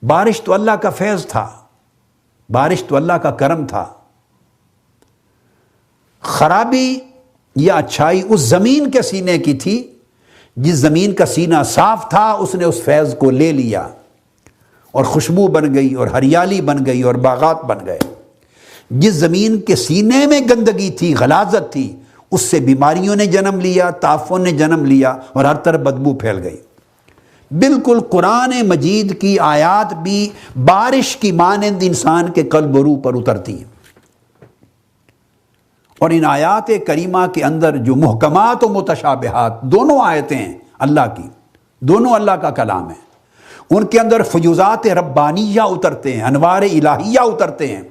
بارش تو اللہ کا فیض تھا، بارش تو اللہ کا کرم تھا۔ خرابی یا اچھائی اس زمین کے سینے کی تھی، جس زمین کا سینہ صاف تھا، اس نے اس فیض کو لے لیا اور خوشبو بن گئی اور ہریالی بن گئی اور باغات بن گئے۔ جس زمین کے سینے میں گندگی تھی، غلاظت تھی، اس سے بیماریوں نے جنم لیا، تعفن نے جنم لیا اور ہر طرف بدبو پھیل گئی۔ بالکل قرآن مجید کی آیات بھی بارش کی مانند انسان کے قلب و روح پر اترتی ہیں، اور ان آیات کریمہ کے اندر جو محکمات و متشابہات دونوں آیتیں ہیں اللہ کی، دونوں اللہ کا کلام ہے، ان کے اندر فیوزات ربانیہ اترتے ہیں، انوار الہیہ اترتے ہیں،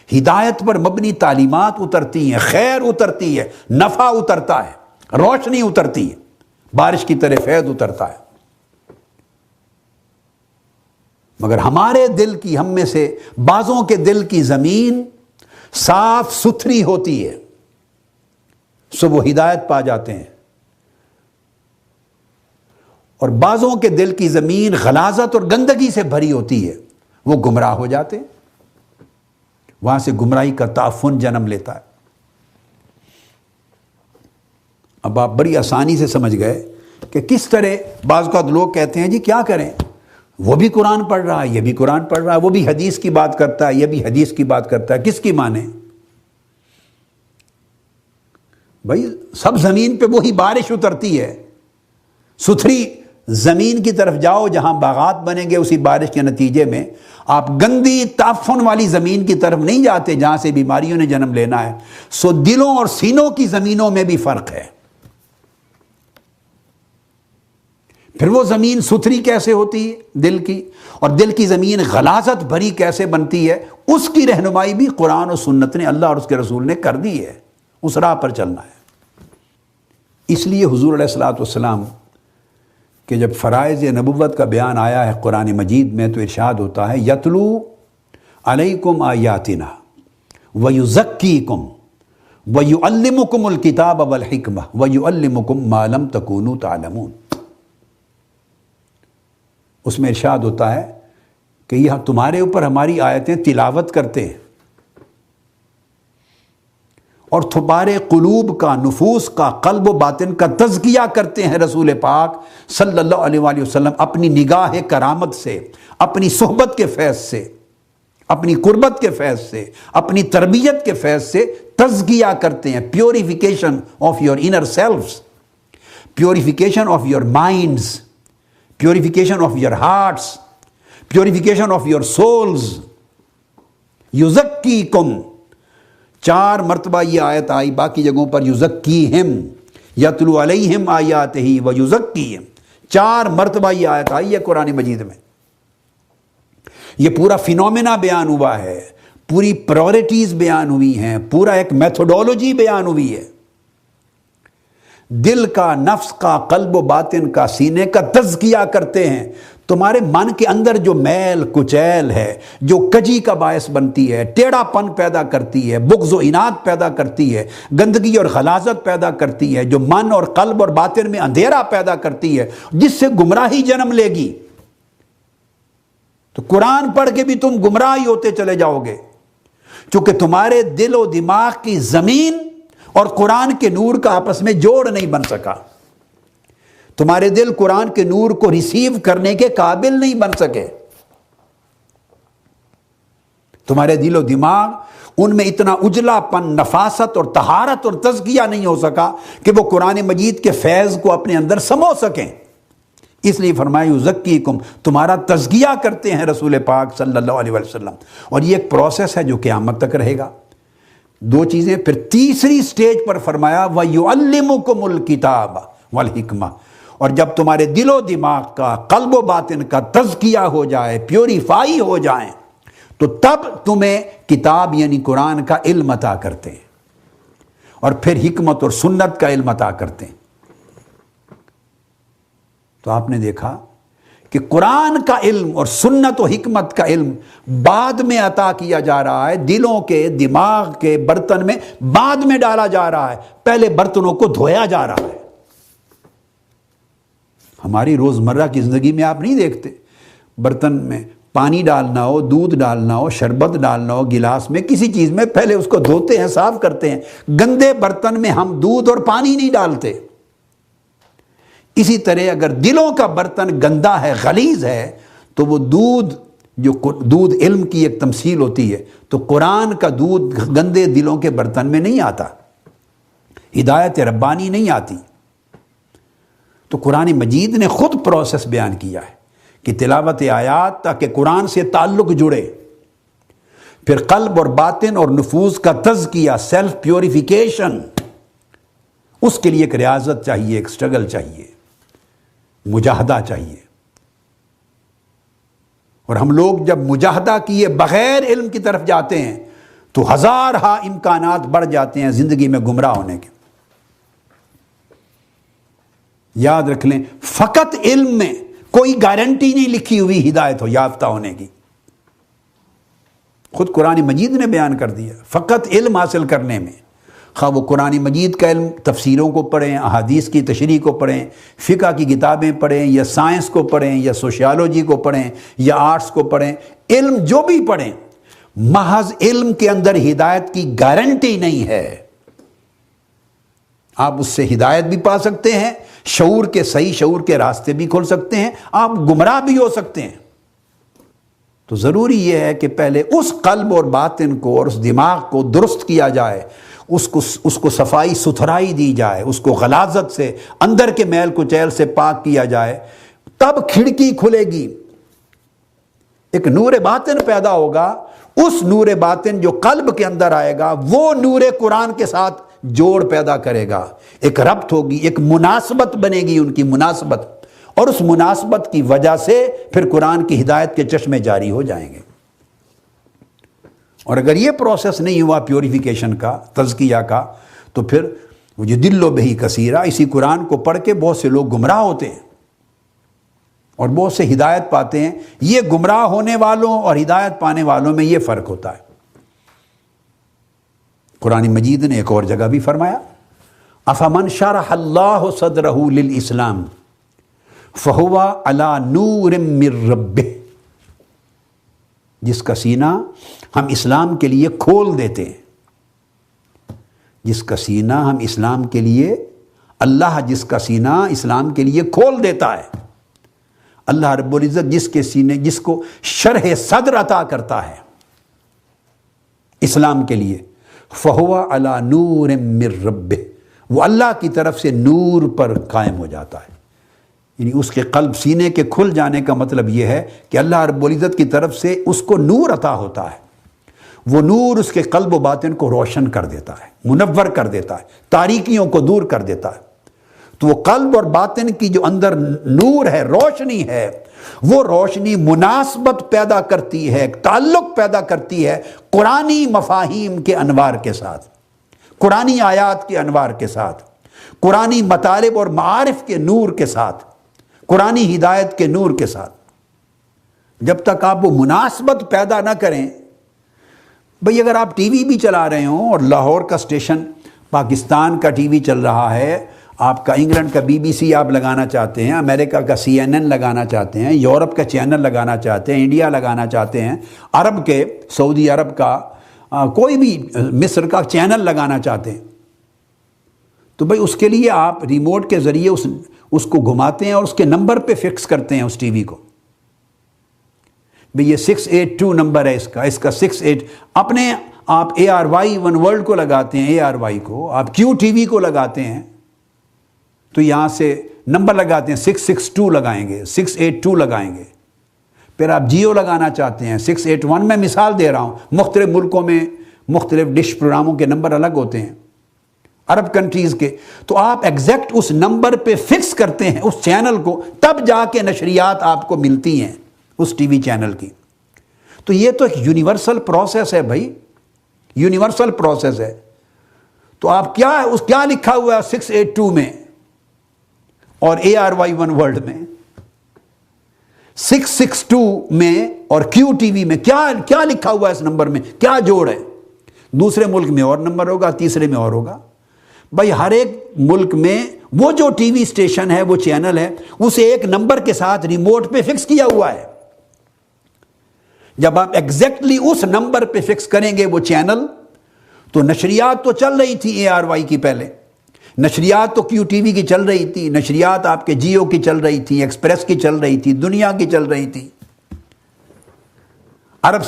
ہدایت پر مبنی تعلیمات اترتی ہیں، خیر اترتی ہے، نفع اترتا ہے، روشنی اترتی ہے، بارش کی طرح فیض اترتا ہے۔ مگر ہمارے دل کی، ہم میں سے بعضوں کے دل کی زمین صاف ستھری ہوتی ہے، سو وہ ہدایت پا جاتے ہیں، اور بعضوں کے دل کی زمین غلاظت اور گندگی سے بھری ہوتی ہے، وہ گمراہ ہو جاتے ہیں، وہاں سے گمراہی کا تعفن جنم لیتا ہے۔ اب آپ بڑی آسانی سے سمجھ گئے کہ کس طرح بعض اوقات لوگ کہتے ہیں جی کیا کریں، وہ بھی قرآن پڑھ رہا ہے، یہ بھی قرآن پڑھ رہا ہے، وہ بھی حدیث کی بات کرتا ہے، یہ بھی حدیث کی بات کرتا ہے، کس کی مانیں؟ بھائی سب زمین پہ وہی بارش اترتی ہے، ستھری زمین کی طرف جاؤ جہاں باغات بنیں گے، اسی بارش کے نتیجے میں آپ گندی تعفن والی زمین کی طرف نہیں جاتے جہاں سے بیماریوں نے جنم لینا ہے۔ سو دلوں اور سینوں کی زمینوں میں بھی فرق ہے۔ پھر وہ زمین ستھری کیسے ہوتی ہے دل کی، اور دل کی زمین غلاظت بھری کیسے بنتی ہے، اس کی رہنمائی بھی قرآن و سنت نے، اللہ اور اس کے رسول نے کر دی ہے، اس راہ پر چلنا ہے۔ اس لیے حضور علیہ الصلوۃ والسلام کہ جب فرائض نبوت کا بیان آیا ہے قرآن مجید میں تو ارشاد ہوتا ہے یتلو علیکم آیاتنا ویزکیکم ویعلمکم الکتاب والحکمہ ویعلمکم ما لم تکونوا تعلمون۔ اس میں ارشاد ہوتا ہے کہ یہ تمہارے اوپر ہماری آیتیں تلاوت کرتے ہیں اور تمہارے قلوب کا، نفوس کا، قلب و باطن کا تزکیہ کرتے ہیں رسول پاک صلی اللہ علیہ وآلہ وسلم اپنی نگاہ کرامت سے، اپنی صحبت کے فیض سے، اپنی قربت کے فیض سے، اپنی تربیت کے فیض سے تزکیہ کرتے ہیں۔ Purification of your inner selves, purification of your minds, purification of your hearts, purification of your souls. یزکیکم، 4 مرتبہ یہ آیت آئی، باقی جگہوں پر یزکیہم، یتلو علیہم آیاتہ ویزکیہم، 4 مرتبہ یہ آیت آئی ہے قرآن مجید میں۔ یہ پورا فینومینا بیان ہوا ہے، پوری پرائورٹیز بیان ہوئی ہیں، پورا ایک میتھوڈولوجی بیان ہوئی ہے۔ دل کا، نفس کا، قلب و باطن کا، سینے کا تزکیہ کرتے ہیں۔ تمہارے من کے اندر جو میل کچیل ہے، جو کجی کا باعث بنتی ہے، ٹیڑھا پن پیدا کرتی ہے، بغض و عناد پیدا کرتی ہے، گندگی اور غلاظت پیدا کرتی ہے، جو من اور قلب اور باطن میں اندھیرا پیدا کرتی ہے، جس سے گمراہی جنم لے گی، تو قرآن پڑھ کے بھی تم گمراہی ہوتے چلے جاؤ گے، چونکہ تمہارے دل و دماغ کی زمین اور قرآن کے نور کا آپس میں جوڑ نہیں بن سکا۔ تمہارے دل قرآن کے نور کو ریسیو کرنے کے قابل نہیں بن سکے، تمہارے دل و دماغ ان میں اتنا اجلا پن، نفاست اور طہارت اور تزکیہ نہیں ہو سکا کہ وہ قرآن مجید کے فیض کو اپنے اندر سمو سکیں۔ اس لیے فرمایا یزکیکم، تمہارا تزکیہ کرتے ہیں رسول پاک صلی اللہ علیہ وسلم، اور یہ ایک پروسیس ہے جو قیامت تک رہے گا۔ 2 چیزیں، پھر تیسری سٹیج پر فرمایا وَيُعَلِّمُكُمُ الْكِتَابَ وَالْحِكْمَةَ، اور جب تمہارے دل و دماغ کا، قلب و باطن کا تزکیہ ہو جائے، پیوریفائی ہو جائیں، تو تب تمہیں کتاب یعنی قرآن کا علم عطا کرتے ہیں، اور پھر حکمت اور سنت کا علم عطا کرتے ہیں۔ تو آپ نے دیکھا کہ قرآن کا علم اور سنت و حکمت کا علم بعد میں عطا کیا جا رہا ہے، دلوں کے، دماغ کے برتن میں بعد میں ڈالا جا رہا ہے، پہلے برتنوں کو دھویا جا رہا ہے۔ ہماری روزمرہ کی زندگی میں آپ نہیں دیکھتے، برتن میں پانی ڈالنا ہو، دودھ ڈالنا ہو، شربت ڈالنا ہو گلاس میں، کسی چیز میں پہلے اس کو دھوتے ہیں، صاف کرتے ہیں۔ گندے برتن میں ہم دودھ اور پانی نہیں ڈالتے۔ اسی طرح اگر دلوں کا برتن گندا ہے، غلیظ ہے، تو وہ دودھ علم کی ایک تمثیل ہوتی ہے، تو قرآن کا دودھ گندے دلوں کے برتن میں نہیں آتا، ہدایت ربانی نہیں آتی۔ تو قرآن مجید نے خود پروسیس بیان کیا ہے کہ تلاوت آیات تاکہ قرآن سے تعلق جڑے، پھر قلب اور باطن اور نفوس کا تزکیہ، سیلف پیوریفیکیشن، اس کے لیے ایک ریاضت چاہیے، ایک سٹرگل چاہیے، مجاہدہ چاہیے۔ اور ہم لوگ جب مجاہدہ کیے بغیر علم کی طرف جاتے ہیں تو ہزارہا امکانات بڑھ جاتے ہیں زندگی میں گمراہ ہونے کے۔ یاد رکھ لیں، فقط علم میں کوئی گارنٹی نہیں لکھی ہوئی ہدایت ہو یافتہ ہونے کی، خود قرآن مجید نے بیان کر دیا۔ فقط علم حاصل کرنے میں، خواہ وہ قرآن مجید کا علم، تفسیروں کو پڑھیں، احادیث کی تشریح کو پڑھیں، فقہ کی کتابیں پڑھیں، یا سائنس کو پڑھیں، یا سوشیالوجی کو پڑھیں، یا آرٹس کو پڑھیں، علم جو بھی پڑھیں، محض علم کے اندر ہدایت کی گارنٹی نہیں ہے۔ آپ اس سے ہدایت بھی پا سکتے ہیں، شعور کے، صحیح شعور کے راستے بھی کھول سکتے ہیں، آپ گمراہ بھی ہو سکتے ہیں۔ تو ضروری یہ ہے کہ پہلے اس قلب اور باطن کو اور اس دماغ کو درست کیا جائے، اس کو صفائی ستھرائی دی جائے، اس کو غلاظت سے، اندر کے میل کچیل سے پاک کیا جائے، تب کھڑکی کھلے گی، ایک نور باطن پیدا ہوگا۔ اس نور باطن جو قلب کے اندر آئے گا وہ نور قرآن کے ساتھ جوڑ پیدا کرے گا، ایک ربط ہوگی، ایک مناسبت بنے گی ان کی مناسبت، اور اس مناسبت کی وجہ سے پھر قرآن کی ہدایت کے چشمے جاری ہو جائیں گے۔ اور اگر یہ پروسیس نہیں ہوا پیوریفیکیشن کا، تزکیہ کا، تو پھر وہ جو دل و بہی کثیرہ، اسی قرآن کو پڑھ کے بہت سے لوگ گمراہ ہوتے ہیں اور بہت سے ہدایت پاتے ہیں۔ یہ گمراہ ہونے والوں اور ہدایت پانے والوں میں یہ فرق ہوتا ہے۔ قرآن مجید نے ایک اور جگہ بھی فرمایا، افمن شرح اللہ صدرہ للاسلام فہو علی نور من ربہ، جس کا سینہ ہم اسلام کے لیے کھول دیتے ہیں، جس کا سینہ ہم اسلام کے لیے، اللہ جس کا سینہ اسلام کے لیے کھول دیتا ہے، اللہ رب العزت جس کے سینے، جس کو شرح صدر عطا کرتا ہے اسلام کے لیے، فہو علی نور من ربہ، وہ اللہ کی طرف سے نور پر قائم ہو جاتا ہے۔ یعنی اس کے قلب، سینے کے کھل جانے کا مطلب یہ ہے کہ اللہ رب العزت کی طرف سے اس کو نور عطا ہوتا ہے، وہ نور اس کے قلب و باطن کو روشن کر دیتا ہے، منور کر دیتا ہے، تاریکیوں کو دور کر دیتا ہے۔ تو وہ قلب اور باطن کی جو اندر نور ہے، روشنی ہے، وہ روشنی مناسبت پیدا کرتی ہے، تعلق پیدا کرتی ہے قرآنی مفاہیم کے انوار کے ساتھ، قرآنی آیات کے انوار کے ساتھ، قرآنی مطالب اور معارف کے نور کے ساتھ، قرآنی ہدایت کے نور کے ساتھ۔ جب تک آپ وہ مناسبت پیدا نہ کریں، بھئی اگر آپ ٹی وی بھی چلا رہے ہوں اور لاہور کا اسٹیشن پاکستان کا ٹی وی چل رہا ہے، آپ کا انگلینڈ کا بی بی سی آپ لگانا چاہتے ہیں، امریکہ کا CNN لگانا چاہتے ہیں، یورپ کا چینل لگانا چاہتے ہیں، انڈیا لگانا چاہتے ہیں، عرب کے، سعودی عرب کا، کوئی بھی، مصر کا چینل لگانا چاہتے ہیں، تو بھئی اس کے لیے آپ ریموٹ کے ذریعے اس کو گھماتے ہیں اور اس کے نمبر پہ فکس کرتے ہیں اس ٹی وی کو۔ بھئی یہ 682 نمبر ہے اس کا 68، اپنے آپ ARY1 ورلڈ کو لگاتے ہیں، ARY کو، آپ QTV کو لگاتے ہیں تو یہاں سے نمبر لگاتے ہیں، 662 لگائیں گے، 682 لگائیں گے۔ پھر آپ جیو لگانا چاہتے ہیں، 681، میں مثال دے رہا ہوں، مختلف ملکوں میں مختلف ڈش پروگراموں کے نمبر الگ ہوتے ہیں، عرب کنٹریز کے، تو آپ ایگزیکٹ اس نمبر پہ فکس کرتے ہیں اس چینل کو، تب جا کے نشریات آپ کو ملتی ہیں اس ٹی وی چینل کی۔ تو یہ تو ایک یونیورسل پروسیس ہے بھائی، یونیورسل پروسیس ہے۔ تو آپ کیا لکھا ہوا ہے 682 میں اور ARY1 ورلڈ میں، 662 میں اور QTV میں کیا لکھا ہوا ہے اس نمبر میں، کیا جوڑ ہے؟ دوسرے ملک میں اور نمبر ہوگا، تیسرے میں اور ہوگا۔ بھائی ہر ایک ملک میں وہ جو ٹی وی اسٹیشن ہے، وہ چینل ہے، اسے ایک نمبر کے ساتھ ریموٹ پہ فکس کیا ہوا ہے۔ جب آپ ایگزیکٹلی اس نمبر پہ فکس کریں گے وہ چینل، تو نشریات تو چل رہی تھی ARY کی، پہلے نشریات تو QTV کی چل رہی تھی، نشریات آپ کے جیو کی چل رہی تھی، ایکسپریس کی چل رہی تھی، دنیا کی چل رہی تھی، عرب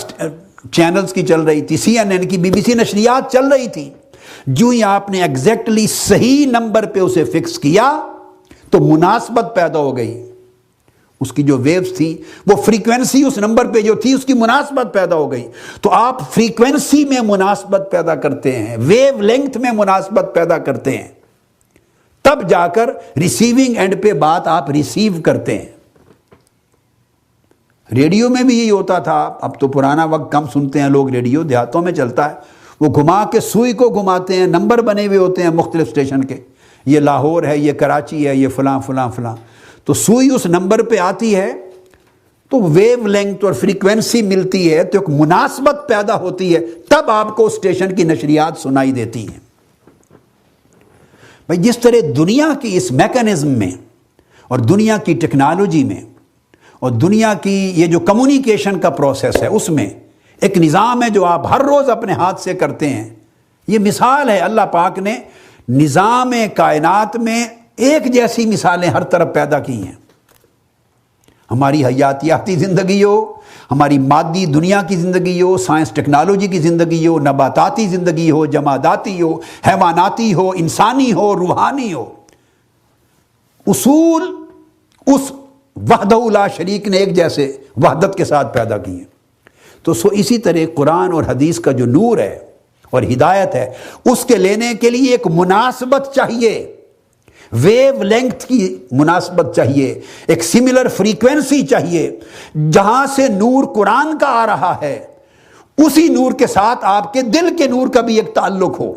چینلز کی چل رہی تھی، CNN کی، BBC نشریات چل رہی تھی۔ جو ہی آپ نے ایگزیکٹلی صحیح نمبر پہ اسے فکس کیا تو مناسبت پیدا ہو گئی، اس کی جو ویوز تھی، وہ فریکوینسی اس نمبر پہ جو تھی اس کی مناسبت پیدا ہو گئی۔ تو آپ فریکوینسی میں مناسبت پیدا کرتے ہیں، ویو لینتھ میں مناسبت پیدا کرتے ہیں، تب جا کر ریسیونگ اینڈ پہ بات آپ ریسیو کرتے ہیں۔ ریڈیو میں بھی یہی ہوتا تھا، اب تو پرانا وقت کم سنتے ہیں لوگ ریڈیو، دیہاتوں میں چلتا ہے، وہ گھما کے سوئی کو گھماتے ہیں، نمبر بنے ہوئے ہوتے ہیں مختلف اسٹیشن کے، یہ لاہور ہے، یہ کراچی ہے، یہ فلاں فلاں فلاں، تو سوئی اس نمبر پہ آتی ہے تو ویو لینتھ اور فریکوینسی ملتی ہے، تو ایک مناسبت پیدا ہوتی ہے، تب آپ کو اسٹیشن کی نشریات سنائی دیتی ہیں۔ بھائی جس طرح دنیا کی اس میکانزم میں اور دنیا کی ٹیکنالوجی میں اور دنیا کی یہ جو کمیونیکیشن کا پروسیس ہے، اس میں ایک نظام ہے جو آپ ہر روز اپنے ہاتھ سے کرتے ہیں، یہ مثال ہے، اللہ پاک نے نظام کائنات میں ایک جیسی مثالیں ہر طرف پیدا کی ہیں۔ ہماری حیاتیاتی زندگی ہو، ہماری مادی دنیا کی زندگی ہو، سائنس ٹیکنالوجی کی زندگی ہو، نباتاتی زندگی ہو، جماداتی ہو، حیواناتی ہو، انسانی ہو، روحانی ہو، اصول اس وحدہ لا شریک نے ایک جیسے وحدت کے ساتھ پیدا کی ہیں۔ تو اسی طرح قرآن اور حدیث کا جو نور ہے اور ہدایت ہے، اس کے لینے کے لیے ایک مناسبت چاہیے۔ ویو لینتھ کی مناسبت چاہیے، ایک سملر فریکوینسی چاہیے، جہاں سے نور قرآن کا آ رہا ہے اسی نور کے ساتھ آپ کے دل کے نور کا بھی ایک تعلق ہو،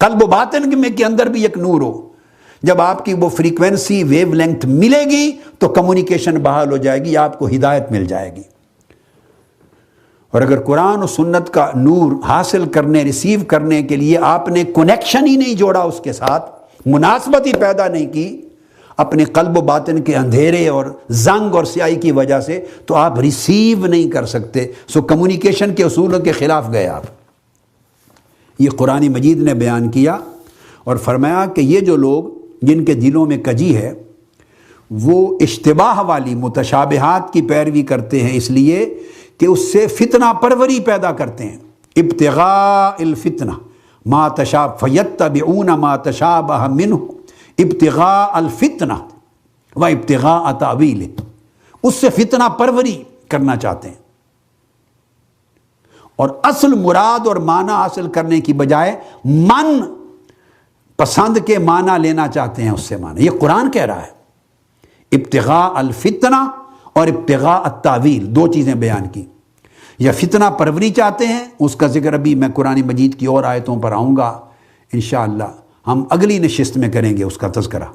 قلب و باطن میں کے اندر بھی ایک نور ہو۔ جب آپ کی وہ فریکوینسی ویو لینتھ ملے گی تو کمیونیکیشن بحال ہو جائے گی، آپ کو ہدایت مل جائے گی۔ اور اگر قرآن و سنت کا نور حاصل کرنے، ریسیو کرنے کے لیے آپ نے کنیکشن ہی نہیں جوڑا، اس کے ساتھ مناسبت ہی پیدا نہیں کی اپنے قلب و باطن کے اندھیرے اور زنگ اور سیاہی کی وجہ سے، تو آپ ریسیو نہیں کر سکتے۔ سو کمیونیکیشن کے اصولوں کے خلاف گئے آپ۔ یہ قرآن مجید نے بیان کیا اور فرمایا کہ یہ جو لوگ جن کے دلوں میں کجی ہے وہ اشتباہ والی متشابہات کی پیروی کرتے ہیں، اس لیے کہ اس سے فتنہ پروری پیدا کرتے ہیں۔ ابتغاء الفتنہ ما فیتبعون ما تشابہ منہ ابتغاء الفتنہ و ابتغاء تاویلہ، اس سے فتنہ پروری کرنا چاہتے ہیں اور اصل مراد اور معنی حاصل کرنے کی بجائے من پسند کے معنی لینا چاہتے ہیں، اس سے معنی۔ یہ قرآن کہہ رہا ہے ابتغاء الفتنہ اور ابتغاء التاویل، دو چیزیں بیان کی۔ یا فتنہ پروری چاہتے ہیں، اس کا ذکر ابھی میں قرآن مجید کی اور آیتوں پر آؤں گا انشاءاللہ، ہم اگلی نشست میں کریں گے اس کا تذکرہ۔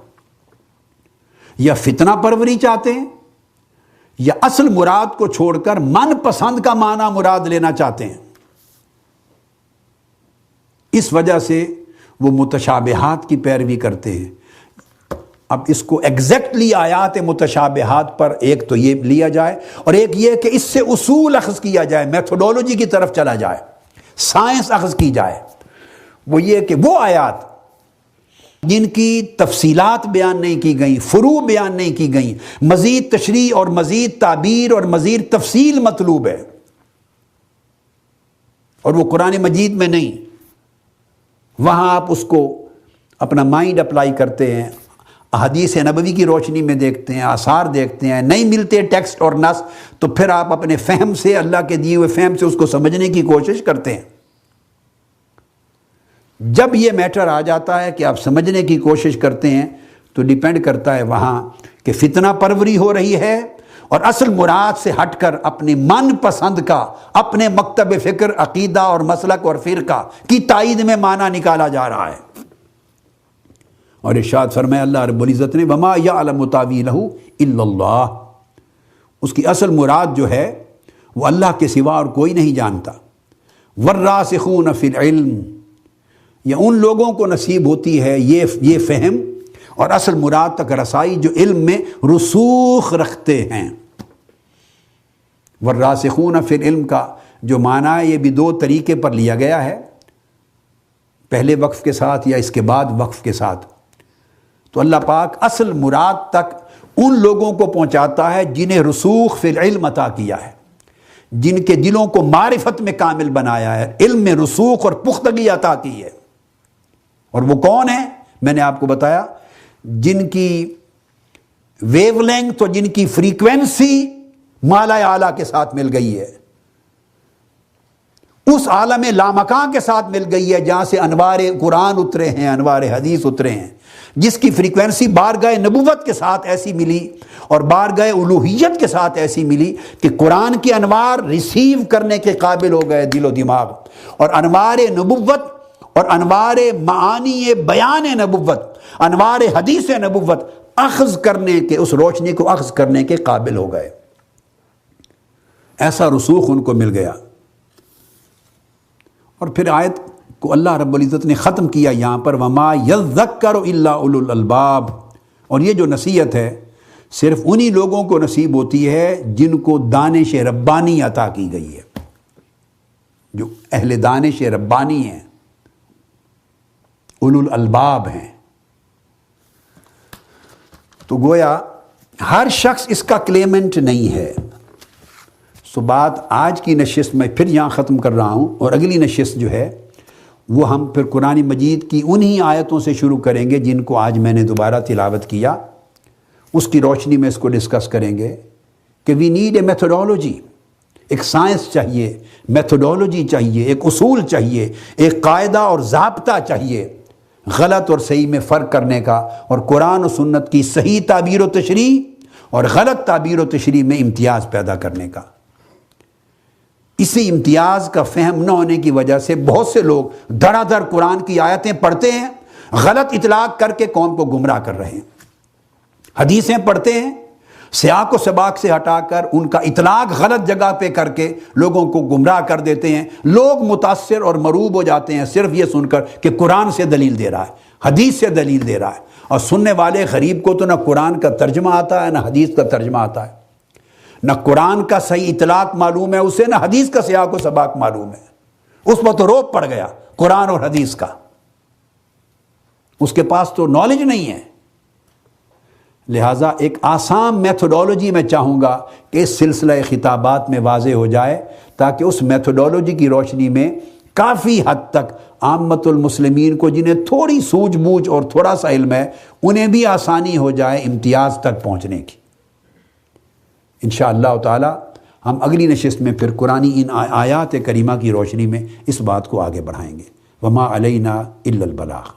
یا فتنہ پروری چاہتے ہیں یا اصل مراد کو چھوڑ کر من پسند کا معنی مراد لینا چاہتے ہیں، اس وجہ سے وہ متشابہات کی پیروی کرتے ہیں۔ اب اس کو ایگزیکٹلی آیات متشابہات پر ایک تو یہ لیا جائے اور ایک یہ کہ اس سے اصول اخذ کیا جائے، میتھڈولوجی کی طرف چلا جائے، سائنس اخذ کی جائے۔ وہ یہ کہ وہ آیات جن کی تفصیلات بیان نہیں کی گئیں، فروع بیان نہیں کی گئیں، مزید تشریح اور مزید تعبیر اور مزید تفصیل مطلوب ہے، اور وہ قرآن مجید میں نہیں، وہاں آپ اس کو اپنا مائنڈ اپلائی کرتے ہیں، احادیث نبوی کی روشنی میں دیکھتے ہیں، آثار دیکھتے ہیں، نہیں ملتے ٹیکسٹ اور نص تو پھر آپ اپنے فہم سے، اللہ کے دیے ہوئے فہم سے اس کو سمجھنے کی کوشش کرتے ہیں۔ جب یہ میٹر آ جاتا ہے کہ آپ سمجھنے کی کوشش کرتے ہیں تو ڈیپینڈ کرتا ہے وہاں کہ فتنہ پروری ہو رہی ہے اور اصل مراد سے ہٹ کر اپنے من پسند کا، اپنے مکتب فکر، عقیدہ اور مسلک اور فرقہ کی تائید میں معنی نکالا جا رہا ہے۔ اور ارشاد فرمایا اللہ رب العزت نے وما یعلم تاویلہ الا اللہ، اس کی اصل مراد جو ہے وہ اللہ کے سوا اور کوئی نہیں جانتا۔ والراسخون فی العلم، یا ان لوگوں کو نصیب ہوتی ہے یہ فہم اور اصل مراد تک رسائی جو علم میں رسوخ رکھتے ہیں۔ والراسخون فی العلم کا جو معنی ہے یہ بھی دو طریقے پر لیا گیا ہے، پہلے وقف کے ساتھ یا اس کے بعد وقف کے ساتھ۔ تو اللہ پاک اصل مراد تک ان لوگوں کو پہنچاتا ہے جنہیں رسوخ فی العلم عطا کیا ہے، جن کے دلوں کو معرفت میں کامل بنایا ہے، علم میں رسوخ اور پختگی عطا کی ہے۔ اور وہ کون ہیں؟ میں نے آپ کو بتایا جن کی ویو لینتھ اور جن کی فریکوینسی مالا اعلیٰ کے ساتھ مل گئی ہے، اس عالم لامکان کے ساتھ مل گئی ہے جہاں سے انوار قرآن اترے ہیں، انوار حدیث اترے ہیں، جس کی فریکوینسی بارگاہ نبوت کے ساتھ ایسی ملی اور بارگاہ الوہیت کے ساتھ ایسی ملی کہ قرآن کی انوار ریسیو کرنے کے قابل ہو گئے دل و دماغ، اور انوار نبوت اور انوار معانی بیان نبوت، انوار حدیث نبوت اخذ کرنے کے، اس روشنی کو اخذ کرنے کے قابل ہو گئے۔ ایسا رسوخ ان کو مل گیا۔ اور پھر آیت کو اللہ رب العزت نے ختم کیا یہاں پر وَمَا يَذَّكَّرُ إِلَّا أُولُو الْأَلْبَابِ، اور یہ جو نصیحت ہے صرف انہی لوگوں کو نصیب ہوتی ہے جن کو دانش ربانی عطا کی گئی ہے، جو اہل دانش ربانی ہیں، اولو الالباب ہیں۔ تو گویا ہر شخص اس کا کلیمنٹ نہیں ہے۔ سو بات آج کی نشست میں پھر یہاں ختم کر رہا ہوں، اور اگلی نشست جو ہے وہ ہم پھر قرآن مجید کی انہی آیتوں سے شروع کریں گے جن کو آج میں نے دوبارہ تلاوت کیا، اس کی روشنی میں اس کو ڈسکس کریں گے کہ وی نیڈ اے میتھڈولوجی، ایک سائنس چاہیے، میتھڈولوجی چاہیے، ایک اصول چاہیے، ایک قاعدہ اور ضابطہ چاہیے غلط اور صحیح میں فرق کرنے کا، اور قرآن و سنت کی صحیح تعبیر و تشریح اور غلط تعبیر و تشریح میں امتیاز پیدا کرنے کا۔ اسی امتیاز کا فہم نہ ہونے کی وجہ سے بہت سے لوگ دھڑا دھڑ قرآن کی آیتیں پڑھتے ہیں، غلط اطلاق کر کے قوم کو گمراہ کر رہے ہیں۔ حدیثیں پڑھتے ہیں، سیاق و سباق سے ہٹا کر ان کا اطلاق غلط جگہ پہ کر کے لوگوں کو گمراہ کر دیتے ہیں۔ لوگ متاثر اور مروب ہو جاتے ہیں صرف یہ سن کر کہ قرآن سے دلیل دے رہا ہے، حدیث سے دلیل دے رہا ہے، اور سننے والے غریب کو تو نہ قرآن کا ترجمہ آتا ہے نہ حدیث کا ترجمہ آتا ہے، نہ قرآن کا صحیح اطلاق معلوم ہے اسے، نہ حدیث کا سیاق و سباق معلوم ہے۔ اس پر تو روب پڑ گیا قرآن اور حدیث کا، اس کے پاس تو نالج نہیں ہے۔ لہٰذا ایک آسان میتھڈولوجی میں چاہوں گا کہ اس سلسلہ خطابات میں واضح ہو جائے، تاکہ اس میتھڈولوجی کی روشنی میں کافی حد تک عامت المسلمین کو، جنہیں تھوڑی سوجھ بوجھ اور تھوڑا سا علم ہے، انہیں بھی آسانی ہو جائے امتیاز تک پہنچنے کی۔ انشاءاللہ تعالی ہم اگلی نشست میں پھر قرآنی ان آیات کریمہ کی روشنی میں اس بات کو آگے بڑھائیں گے۔ وما علینا الا البلاغ۔